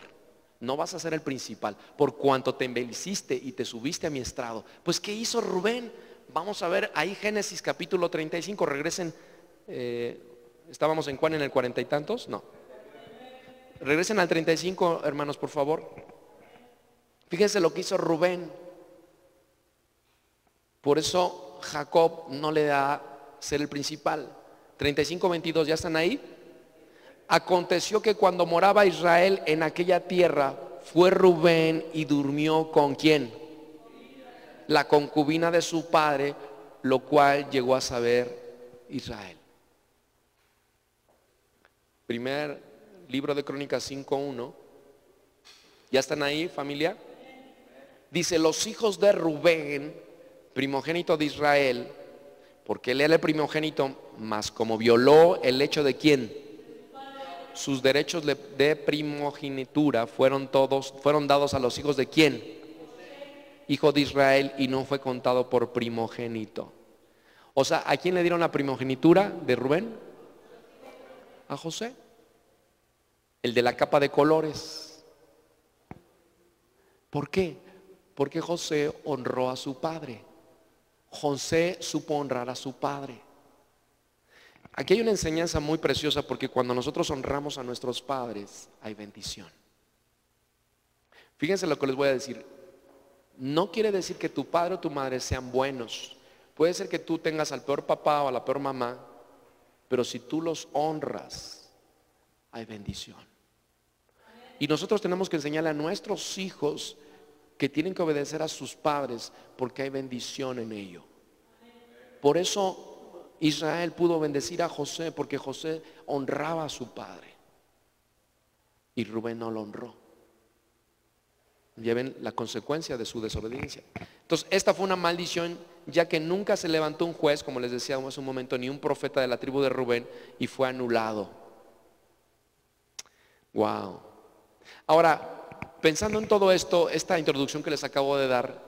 No vas a ser el principal, por cuanto te envileciste y te subiste a mi estrado. Pues ¿qué hizo Rubén? Vamos a ver ahí Génesis capítulo 35. Regresen, estábamos en Juan en el 40 y tantos, no. Regresen al 35, hermanos, por favor. Fíjense lo que hizo Rubén. Por eso Jacob no le da ser el principal. 35:22, ¿ya están ahí? Aconteció que cuando moraba Israel en aquella tierra, fue Rubén y durmió ¿con quién? La concubina de su padre, lo cual llegó a saber Israel. Primer libro de Crónicas 5:1. ¿Ya están ahí, familia? Dice, los hijos de Rubén, primogénito de Israel, porque él era el primogénito, mas como violó el hecho de quién, sus derechos de primogenitura fueron dados a los hijos de quién, hijo de Israel, y no fue contado por primogénito. O sea, ¿a quién le dieron la primogenitura de Rubén? A José, el de la capa de colores. ¿Por qué? Porque José honró a su padre. José supo honrar a su padre. Aquí hay una enseñanza muy preciosa, porque cuando nosotros honramos a nuestros padres hay bendición. Fíjense lo que les voy a decir. No quiere decir que tu padre o tu madre sean buenos. Puede ser que tú tengas al peor papá o a la peor mamá, pero si tú los honras hay bendición. Y nosotros tenemos que enseñarle a nuestros hijos que tienen que obedecer a sus padres, porque hay bendición en ello. Por eso Israel pudo bendecir a José, porque José honraba a su padre y Rubén no lo honró. Lleven la consecuencia de su desobediencia. Entonces esta fue una maldición, ya que nunca se levantó un juez, como les decía hace un momento, ni un profeta de la tribu de Rubén, y fue anulado. Wow. Ahora, pensando en todo esto, esta introducción que les acabo de dar,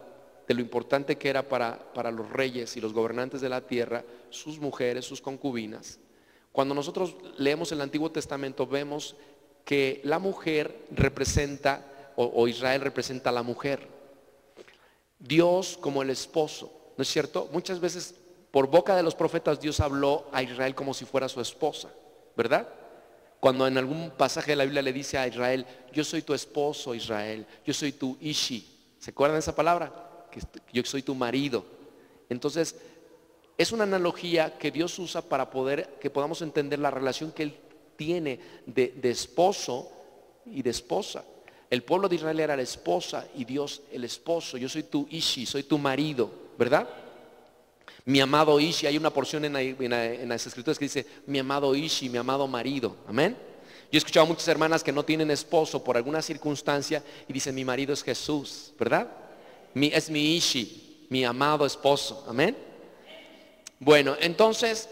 de lo importante que era para los reyes y los gobernantes de la tierra, sus mujeres, sus concubinas. Cuando nosotros leemos el Antiguo Testamento, vemos que la mujer representa, o Israel representa a la mujer. Dios como el esposo, ¿no es cierto? Muchas veces por boca de los profetas Dios habló a Israel como si fuera su esposa, ¿verdad? Cuando en algún pasaje de la Biblia le dice a Israel, yo soy tu esposo, Israel, yo soy tu ishi. ¿Se acuerdan de esa palabra? Que yo soy tu marido. Entonces, es una analogía que Dios usa para que podamos entender la relación que Él tiene de esposo y de esposa. El pueblo de Israel era la esposa y Dios el esposo. Yo soy tu ishi, soy tu marido, ¿verdad? Mi amado Ishi, hay una porción en las escrituras que dice mi amado Ishi, mi amado marido, amén. Yo he escuchado a muchas hermanas que no tienen esposo por alguna circunstancia y dicen mi marido es Jesús, ¿verdad? Es mi Ishi, mi amado esposo, amén. Bueno, entonces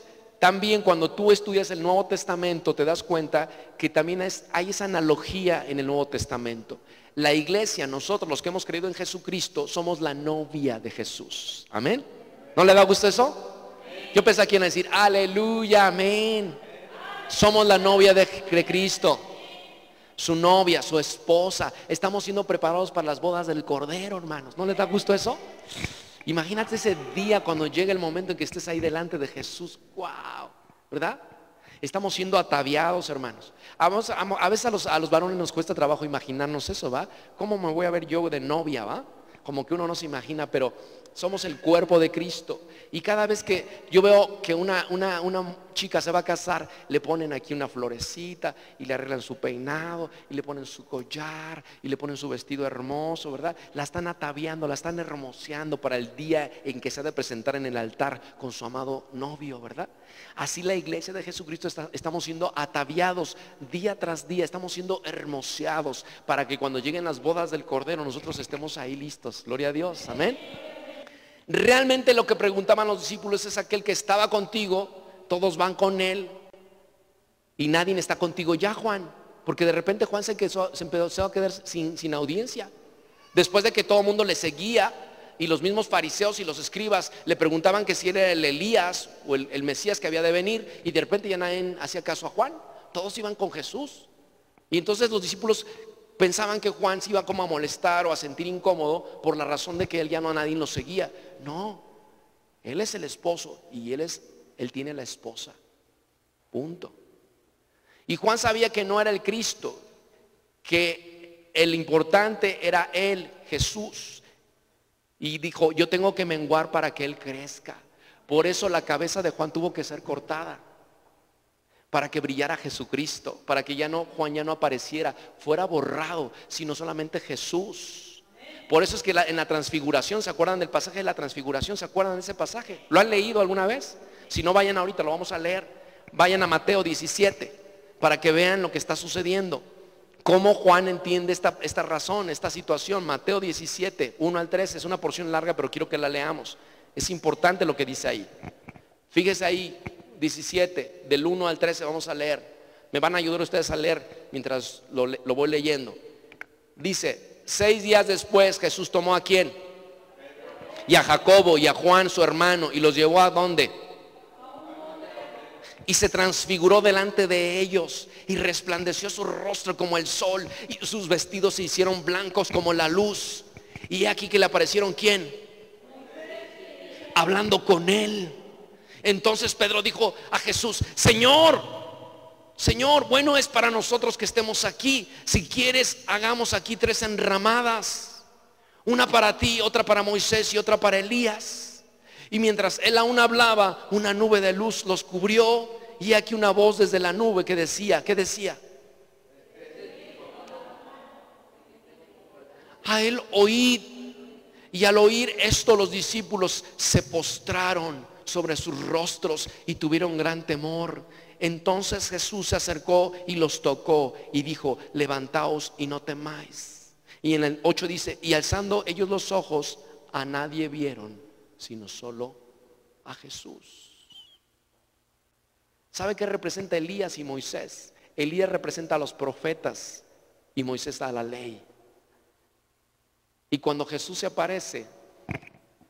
También cuando tú estudias el Nuevo Testamento te das cuenta que también hay esa analogía en el Nuevo Testamento. La iglesia, nosotros los que hemos creído en Jesucristo, somos la novia de Jesús. Amén. ¿No le da gusto eso? Yo pensé que iban a decir aleluya, amén. Somos la novia de Cristo, su novia, su esposa. Estamos siendo preparados para las bodas del Cordero, hermanos. ¿No les da gusto eso? Imagínate ese día cuando llegue el momento en que estés ahí delante de Jesús. Wow, ¿verdad? Estamos siendo ataviados, hermanos. A veces a los varones nos cuesta trabajo imaginarnos eso, ¿va? ¿Cómo me voy a ver yo de novia, va? Como que uno no se imagina, pero somos el cuerpo de Cristo. Y cada vez que yo veo que una chica se va a casar, le ponen aquí una florecita y le arreglan su peinado y le ponen su collar y le ponen su vestido hermoso, ¿verdad? La están ataviando, la están hermoseando para el día en que se ha de presentar en el altar con su amado novio, ¿verdad? Así la iglesia de Jesucristo estamos siendo ataviados día tras día, estamos siendo hermoseados para que cuando lleguen las bodas del Cordero nosotros estemos ahí listos. Gloria a Dios, amén. Realmente lo que preguntaban los discípulos es aquel que estaba contigo, todos van con él y nadie está contigo ya, Juan, porque de repente Juan se empezó a quedar sin audiencia. Después de que todo el mundo le seguía y los mismos fariseos y los escribas le preguntaban que si era el Elías o el Mesías que había de venir, y de repente ya nadie hacía caso a Juan, todos iban con Jesús. Y entonces los discípulos pensaban que Juan se iba como a molestar o a sentir incómodo por la razón de que él ya no a nadie lo seguía. No, él es el esposo y él tiene la esposa, punto. Y Juan sabía que no era el Cristo, que el importante era él, Jesús. Y dijo, yo tengo que menguar para que él crezca. Por eso la cabeza de Juan tuvo que ser cortada, para que brillara Jesucristo, para que Juan ya no apareciera, fuera borrado, sino solamente Jesús. Por eso es que en la transfiguración, ¿se acuerdan del pasaje de la transfiguración? ¿Se acuerdan de ese pasaje? ¿Lo han leído alguna vez? Si no, vayan ahorita, lo vamos a leer. Vayan a Mateo 17 para que vean lo que está sucediendo, cómo Juan entiende esta razón, esta situación. Mateo 17, 1 al 13, es una porción larga, pero quiero que la leamos. Es importante lo que dice ahí. Fíjese ahí, 17, del 1 al 13 vamos a leer. Me van a ayudar ustedes a leer mientras lo voy leyendo. Dice, 6 días después Jesús tomó ¿a quién? Y a Jacobo y a Juan su hermano, y los llevó ¿a dónde? Y se transfiguró delante de ellos y resplandeció su rostro como el sol, y sus vestidos se hicieron blancos como la luz. Y aquí que le aparecieron ¿quién? Hablando con él. Entonces Pedro dijo a Jesús, Señor, bueno es para nosotros que estemos aquí. Si quieres, hagamos aquí 3 enramadas, una para ti, otra para Moisés y otra para Elías. Y mientras él aún hablaba, una nube de luz los cubrió, y aquí una voz desde la nube que decía, ¿qué decía? A él oíd. Y al oír esto los discípulos se postraron sobre sus rostros y tuvieron gran temor. Entonces Jesús se acercó y los tocó y dijo, levantaos y no temáis. Y en el 8 dice, y alzando ellos los ojos, a nadie vieron, sino solo a Jesús. ¿Sabe qué representa Elías y Moisés? Elías representa a los profetas y Moisés a la ley. Y cuando Jesús se aparece,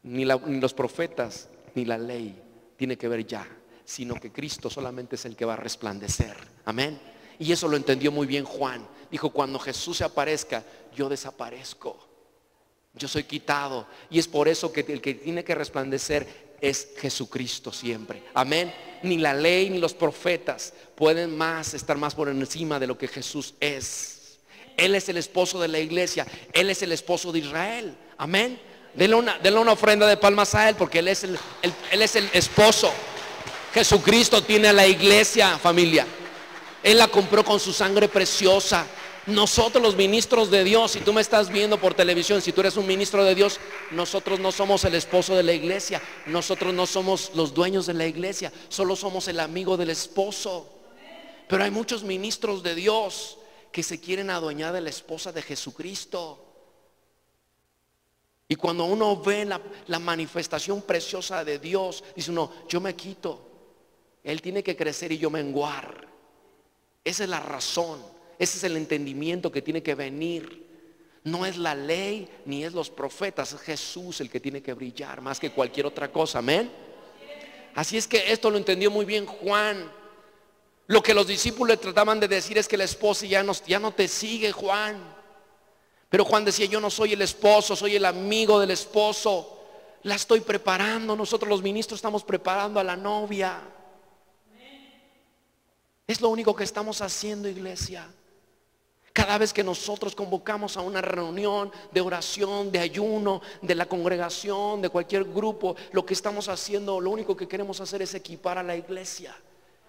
ni los profetas ni la ley tiene que ver ya, sino que Cristo solamente es el que va a resplandecer. Amén. Y eso lo entendió muy bien Juan. Dijo, cuando Jesús se aparezca, yo desaparezco, yo soy quitado. Y es por eso que el que tiene que resplandecer es Jesucristo siempre. Amén. Ni la ley ni los profetas pueden estar más por encima de lo que Jesús es. Él es el esposo de la iglesia, Él es el esposo de Israel. Amén. Denle una ofrenda de palmas a Él, porque Él es el esposo. Jesucristo tiene a la iglesia, familia. Él la compró con su sangre preciosa. Nosotros los ministros de Dios, si tú me estás viendo por televisión, si tú eres un ministro de Dios, nosotros no somos el esposo de la iglesia, nosotros no somos los dueños de la iglesia, solo somos el amigo del esposo. Pero hay muchos ministros de Dios que se quieren adueñar de la esposa de Jesucristo. Y cuando uno ve la manifestación preciosa de Dios, dice uno, yo me quito, Él tiene que crecer y yo menguar. Esa es la razón, ese es el entendimiento que tiene que venir. No es la ley ni es los profetas, es Jesús el que tiene que brillar más que cualquier otra cosa, amén. Así es que esto lo entendió muy bien Juan. Lo que los discípulos le trataban de decir es que el esposo ya no te sigue, Juan. Pero Juan decía, yo no soy el esposo, soy el amigo del esposo. La estoy preparando, nosotros los ministros estamos preparando a la novia. Es lo único que estamos haciendo, iglesia. Cada vez que nosotros convocamos a una reunión de oración, de ayuno, de la congregación, de cualquier grupo, lo que estamos haciendo, lo único que queremos hacer es equipar a la iglesia,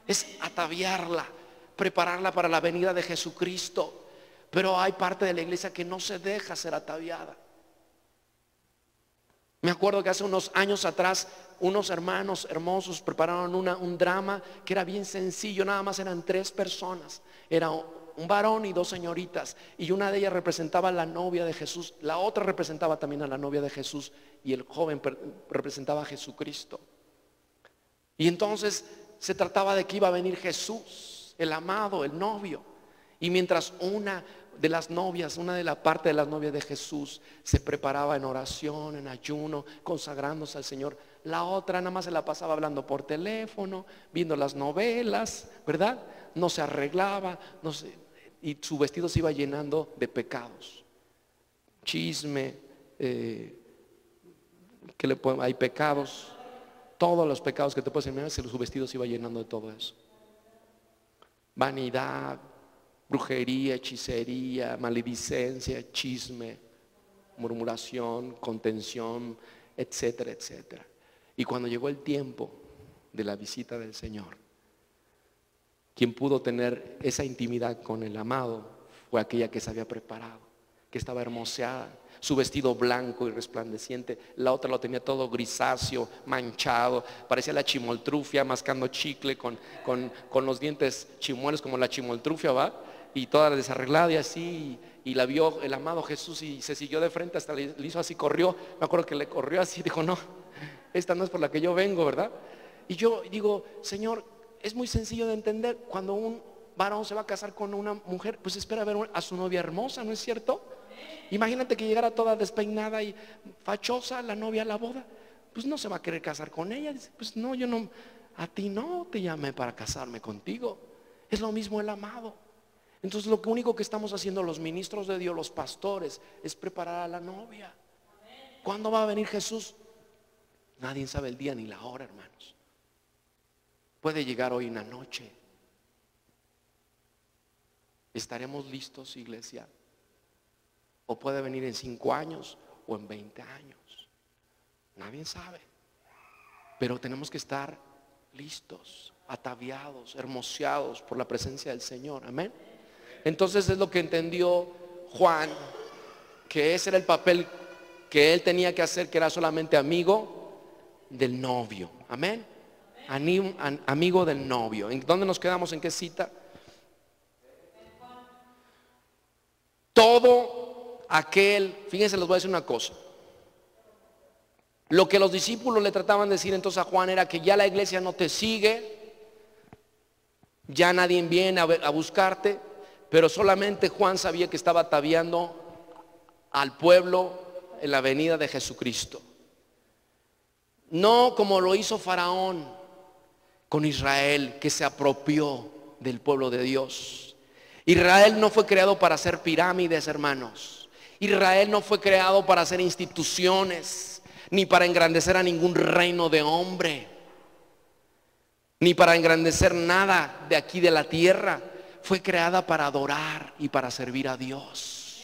es ataviarla, prepararla para la venida de Jesucristo. Pero hay parte de la iglesia que no se deja ser ataviada. Me acuerdo que hace unos años atrás unos hermanos hermosos prepararon un drama que era bien sencillo, nada más eran 3 personas. Era un varón y 2 señoritas, y una de ellas representaba a la novia de Jesús, la otra representaba también a la novia de Jesús, y el joven representaba a Jesucristo. Y entonces se trataba de que iba a venir Jesús, el amado, el novio. Y mientras una de las novias, una de la parte de las novias de Jesús se preparaba en oración, en ayuno, consagrándose al Señor, la otra nada más se la pasaba hablando por teléfono, viendo las novelas, ¿verdad? No se arreglaba, no se, y su vestido se iba llenando de pecados, chisme, hay pecados, todos los pecados que te puedes imaginar, su vestido se iba llenando de todo eso. Vanidad, brujería, hechicería, maledicencia, chisme, murmuración, contención, etcétera, etcétera. Y cuando llegó el tiempo de la visita del Señor, quien pudo tener esa intimidad con el amado fue aquella que se había preparado, que estaba hermoseada, su vestido blanco y resplandeciente. La otra lo tenía todo grisáceo, manchado, parecía la chimoltrufia mascando chicle con los dientes chimuelos como la chimoltrufia, ¿va? Y toda desarreglada y así, y la vio el amado Jesús y se siguió de frente, hasta le hizo así, corrió. Me acuerdo que le corrió así, dijo, no, esta no es por la que yo vengo, ¿verdad? Y yo digo, Señor, es muy sencillo de entender. Cuando un varón se va a casar con una mujer, pues espera ver a su novia hermosa, ¿no es cierto? Imagínate que llegara toda despeinada y fachosa la novia a la boda, pues no se va a querer casar con ella. Dice, pues no, yo no, a ti no te llamé para casarme contigo. Es lo mismo el amado. Entonces lo único que estamos haciendo los ministros de Dios, los pastores, es preparar a la novia. ¿Cuándo va a venir Jesús? Nadie sabe el día ni la hora, hermanos. Puede llegar hoy en la noche. ¿Estaremos listos, iglesia? O puede venir en 5 años o en 20 años. Nadie sabe. Pero tenemos que estar listos, ataviados, hermoseados por la presencia del Señor. Amén. Entonces es lo que entendió Juan, que ese era el papel que él tenía que hacer, que era solamente amigo del novio. Amén. Amigo del novio. ¿En dónde nos quedamos? ¿En qué cita? Todo aquel, fíjense, les voy a decir una cosa. Lo que los discípulos le trataban de decir entonces a Juan era que ya la iglesia no te sigue, ya nadie viene a buscarte, pero solamente Juan sabía que estaba ataviando al pueblo en la venida de Jesucristo. No como lo hizo Faraón con Israel, que se apropió del pueblo de Dios. Israel no fue creado para hacer pirámides, hermanos. Israel no fue creado para hacer instituciones, ni para engrandecer a ningún reino de hombre, ni para engrandecer nada de aquí de la tierra. Fue creada para adorar y para servir a Dios.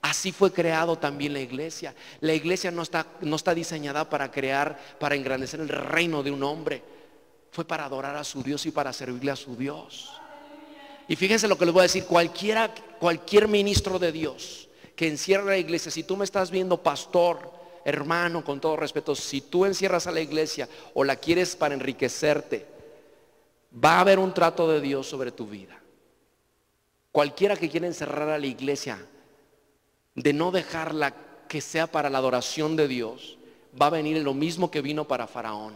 Así fue creado también la iglesia. La iglesia no está diseñada para engrandecer el reino de un hombre. Fue para adorar a su Dios y para servirle a su Dios. Y fíjense lo que les voy a decir. Cualquier ministro de Dios que encierra la iglesia, si tú me estás viendo, pastor, hermano, con todo respeto, si tú encierras a la iglesia o la quieres para enriquecerte, va a haber un trato de Dios sobre tu vida. Cualquiera que quiera encerrar a la iglesia, de no dejarla que sea para la adoración de Dios, va a venir lo mismo que vino para Faraón.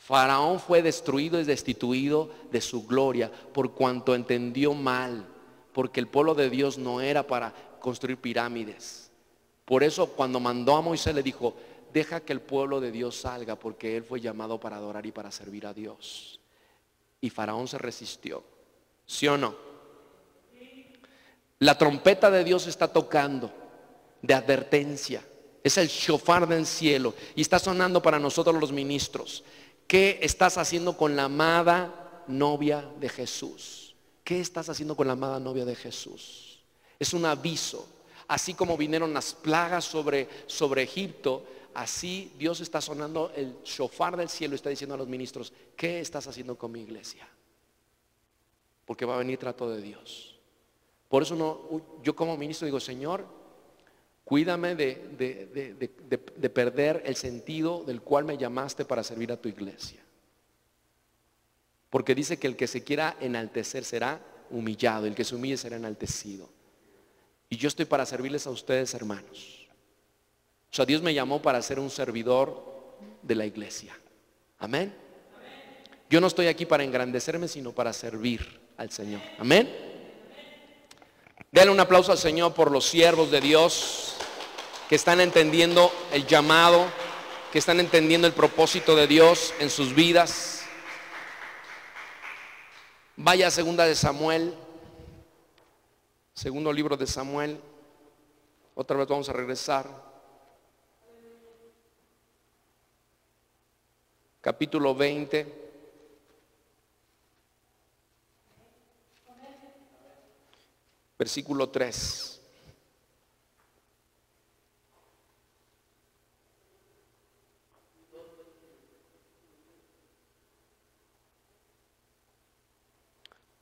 Faraón fue destruido y destituido de su gloria por cuanto entendió mal, porque el pueblo de Dios no era para construir pirámides. Por eso cuando mandó a Moisés le dijo: deja que el pueblo de Dios salga, porque él fue llamado para adorar y para servir a Dios. Y Faraón se resistió. ¿Sí o no? La trompeta de Dios está tocando de advertencia. Es el shofar del cielo y está sonando para nosotros los ministros. ¿Qué estás haciendo con la amada novia de Jesús? ¿Qué estás haciendo con la amada novia de Jesús? Es un aviso. Así como vinieron las plagas sobre Egipto, así Dios está sonando el shofar del cielo y está diciendo a los ministros: ¿qué estás haciendo con mi iglesia? Porque va a venir trato de Dios. Por eso yo como ministro digo: Señor, cuídame de perder el sentido del cual me llamaste para servir a tu iglesia. Porque dice que el que se quiera enaltecer será humillado, el que se humille será enaltecido. Y yo estoy para servirles a ustedes, hermanos. O sea, Dios me llamó para ser un servidor de la iglesia. Amén. Yo no estoy aquí para engrandecerme, sino para servir al Señor. Amén. Denle un aplauso al Señor por los siervos de Dios que están entendiendo el llamado, que están entendiendo el propósito de Dios en sus vidas. Vaya a segunda de Samuel, segundo libro de Samuel. Otra vez vamos a regresar. Capítulo 20. Versículo 3.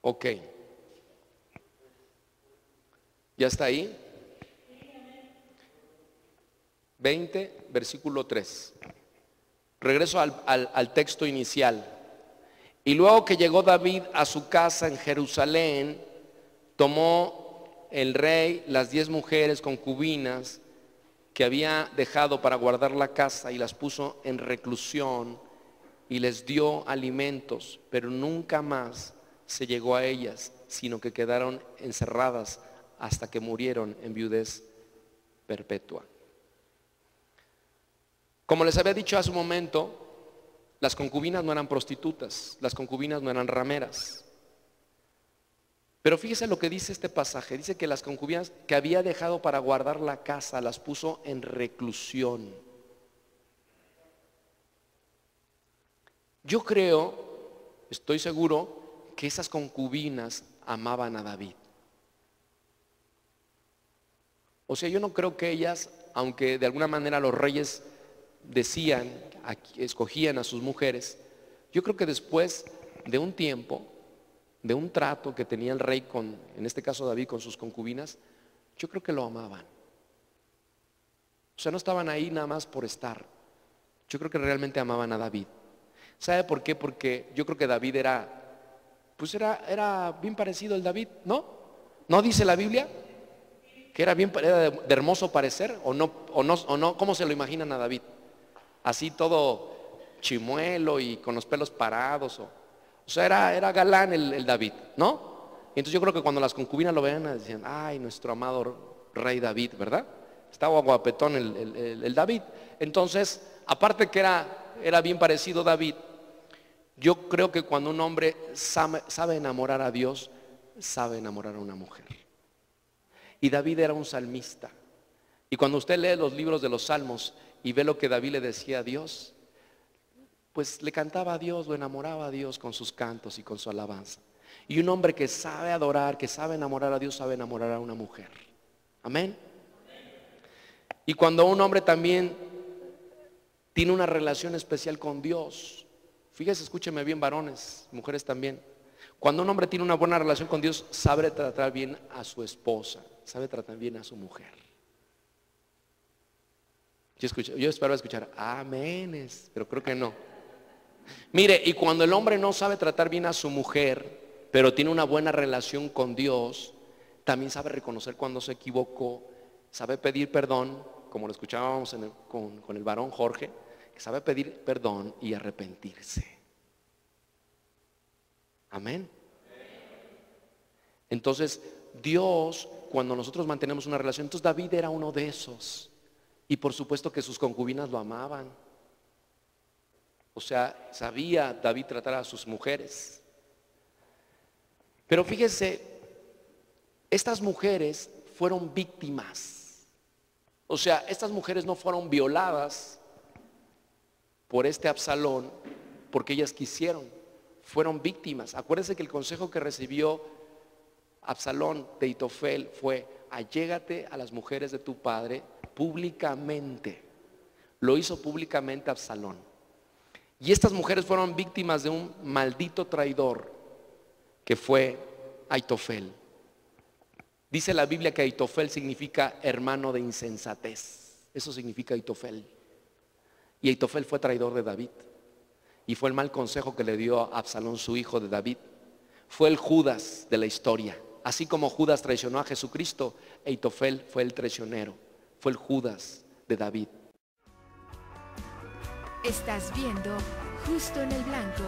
Ok. ¿Ya está ahí? 20, versículo 3. Regreso al texto inicial. Y luego que llegó David a su casa en Jerusalén, tomó el rey las 10 mujeres concubinas que había dejado para guardar la casa y las puso en reclusión y les dio alimentos, pero nunca más se llegó a ellas, sino que quedaron encerradas hasta que murieron en viudez perpetua. Como les había dicho hace un momento, las concubinas no eran prostitutas, las concubinas no eran rameras. Pero fíjese lo que dice este pasaje. Dice que las concubinas que había dejado para guardar la casa las puso en reclusión. Yo creo, estoy seguro, que esas concubinas amaban a David. O sea, yo no creo que ellas, aunque de alguna manera los reyes decían, escogían a sus mujeres, yo creo que después de un tiempo, de un trato que tenía el rey con, en este caso David, con sus concubinas, yo creo que lo amaban. O sea, no estaban ahí nada más por estar. Yo creo que realmente amaban a David. ¿Sabe por qué? Porque yo creo que David era bien parecido al David, ¿no? ¿No dice la Biblia que era de hermoso parecer? ¿O no? ¿Cómo se lo imaginan a David? Así todo chimuelo y con los pelos parados. O sea, era galán el David, ¿no? Y entonces yo creo que cuando las concubinas lo vean, decían: ay, nuestro amado rey David, ¿verdad? Estaba guapetón el David. Entonces, aparte que era bien parecido David, yo creo que cuando un hombre sabe enamorar a Dios, sabe enamorar a una mujer. Y David era un salmista. Y cuando usted lee los libros de los salmos y ve lo que David le decía a Dios, pues le cantaba a Dios, lo enamoraba a Dios con sus cantos y con su alabanza. Y un hombre que sabe adorar, que sabe enamorar a Dios, sabe enamorar a una mujer. Amén. Y cuando un hombre también tiene una relación especial con Dios, fíjese, escúcheme bien, varones, mujeres también. Cuando un hombre tiene una buena relación con Dios, sabe tratar bien a su esposa, sabe tratar bien a su mujer. Yo espero escuchar aménes, pero creo que no. Mire, y cuando el hombre no sabe tratar bien a su mujer, pero tiene una buena relación con Dios, también sabe reconocer cuando se equivocó, sabe pedir perdón, como lo escuchábamos con el varón Jorge, que sabe pedir perdón y arrepentirse. Amén. Entonces, Dios, cuando nosotros mantenemos una relación, entonces David era uno de esos. Y por supuesto que sus concubinas lo amaban. O sea, sabía David tratar a sus mujeres. Pero fíjense, estas mujeres fueron víctimas. O sea, estas mujeres no fueron violadas por este Absalón porque ellas quisieron. Fueron víctimas. Acuérdense que el consejo que recibió Absalón de Ahitofel fue: allégate a las mujeres de tu padre públicamente. Lo hizo públicamente Absalón. Y estas mujeres fueron víctimas de un maldito traidor que fue Ahitofel. Dice la Biblia que Ahitofel significa hermano de insensatez. Eso significa Ahitofel. Y Ahitofel fue traidor de David. Y fue el mal consejo que le dio a Absalón, su hijo de David. Fue el Judas de la historia. Así como Judas traicionó a Jesucristo, Ahitofel fue el traicionero. Fue el Judas de David.
Estás viendo Justo en el Blanco.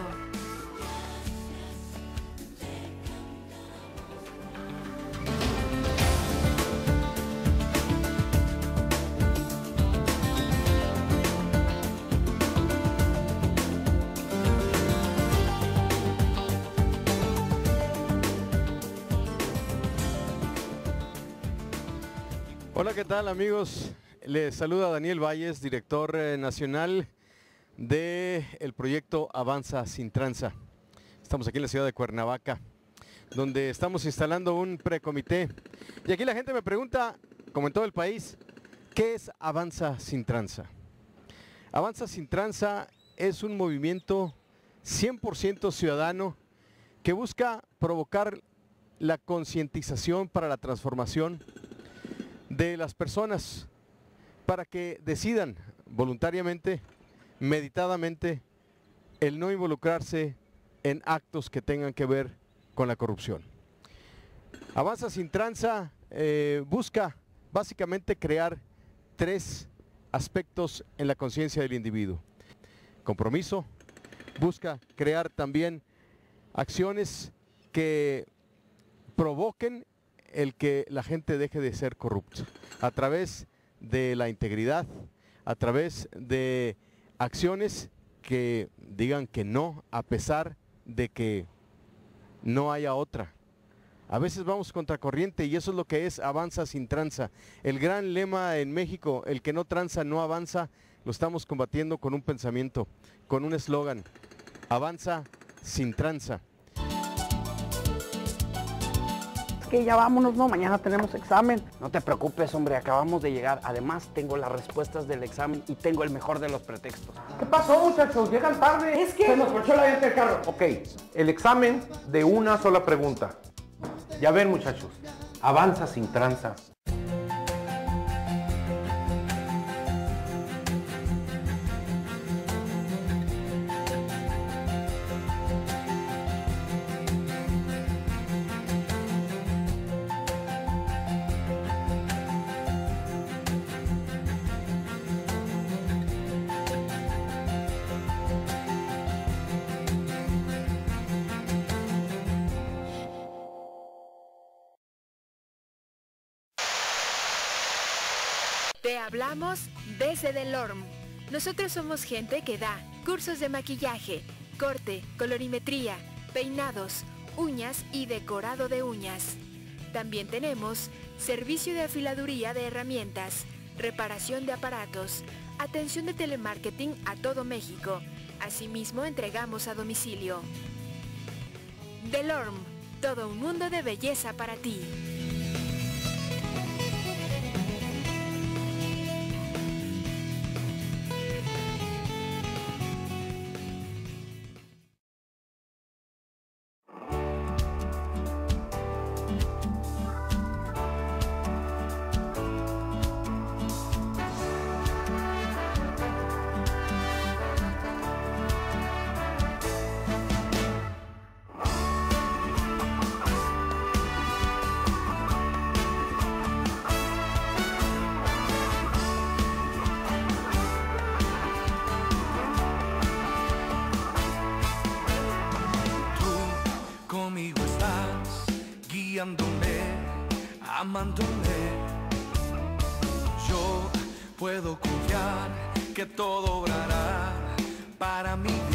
Hola, ¿qué tal, amigos? Les saluda Daniel Valles, director nacional del proyecto Avanza Sin Tranza. Estamos aquí en la ciudad de Cuernavaca, donde estamos instalando un precomité. Y aquí la gente me pregunta, como en todo el país, ¿qué es Avanza Sin Tranza? Avanza Sin Tranza es un movimiento 100% ciudadano que busca provocar la concientización para la transformación de las personas, para que decidan voluntariamente, meditadamente, el no involucrarse en actos que tengan que ver con la corrupción. Avanza Sin Tranza busca básicamente crear 3 aspectos en la conciencia del individuo. Compromiso, busca crear también acciones que provoquen el que la gente deje de ser corrupta, a través de la integridad, a través de acciones que digan que no, a pesar de que no haya otra. A veces vamos contracorriente y eso es lo que es Avanza Sin Tranza. El gran lema en México, el que no tranza no avanza, lo estamos combatiendo con un pensamiento, con un eslogan: Avanza Sin Tranza.
Que ya vámonos, ¿no? Mañana tenemos examen.
No te preocupes, hombre, acabamos de llegar. Además, tengo las respuestas del examen y tengo el mejor de los pretextos.
¿Qué pasó, muchachos? Llegan tarde.
Es que...
se nos ponchó la llanta del carro.
Ok, el examen de una sola pregunta. Ya ven, muchachos, Avanza Sin Tranza.
Te hablamos desde Delorme. Nosotros somos gente que da cursos de maquillaje, corte, colorimetría, peinados, uñas y decorado de uñas. También tenemos servicio de afiladuría de herramientas, reparación de aparatos, atención de telemarketing a todo México. Asimismo, entregamos a domicilio. Delorme, todo un mundo de belleza para ti.
confiándome, amándome. Yo puedo confiar que todo obrará para mi bien.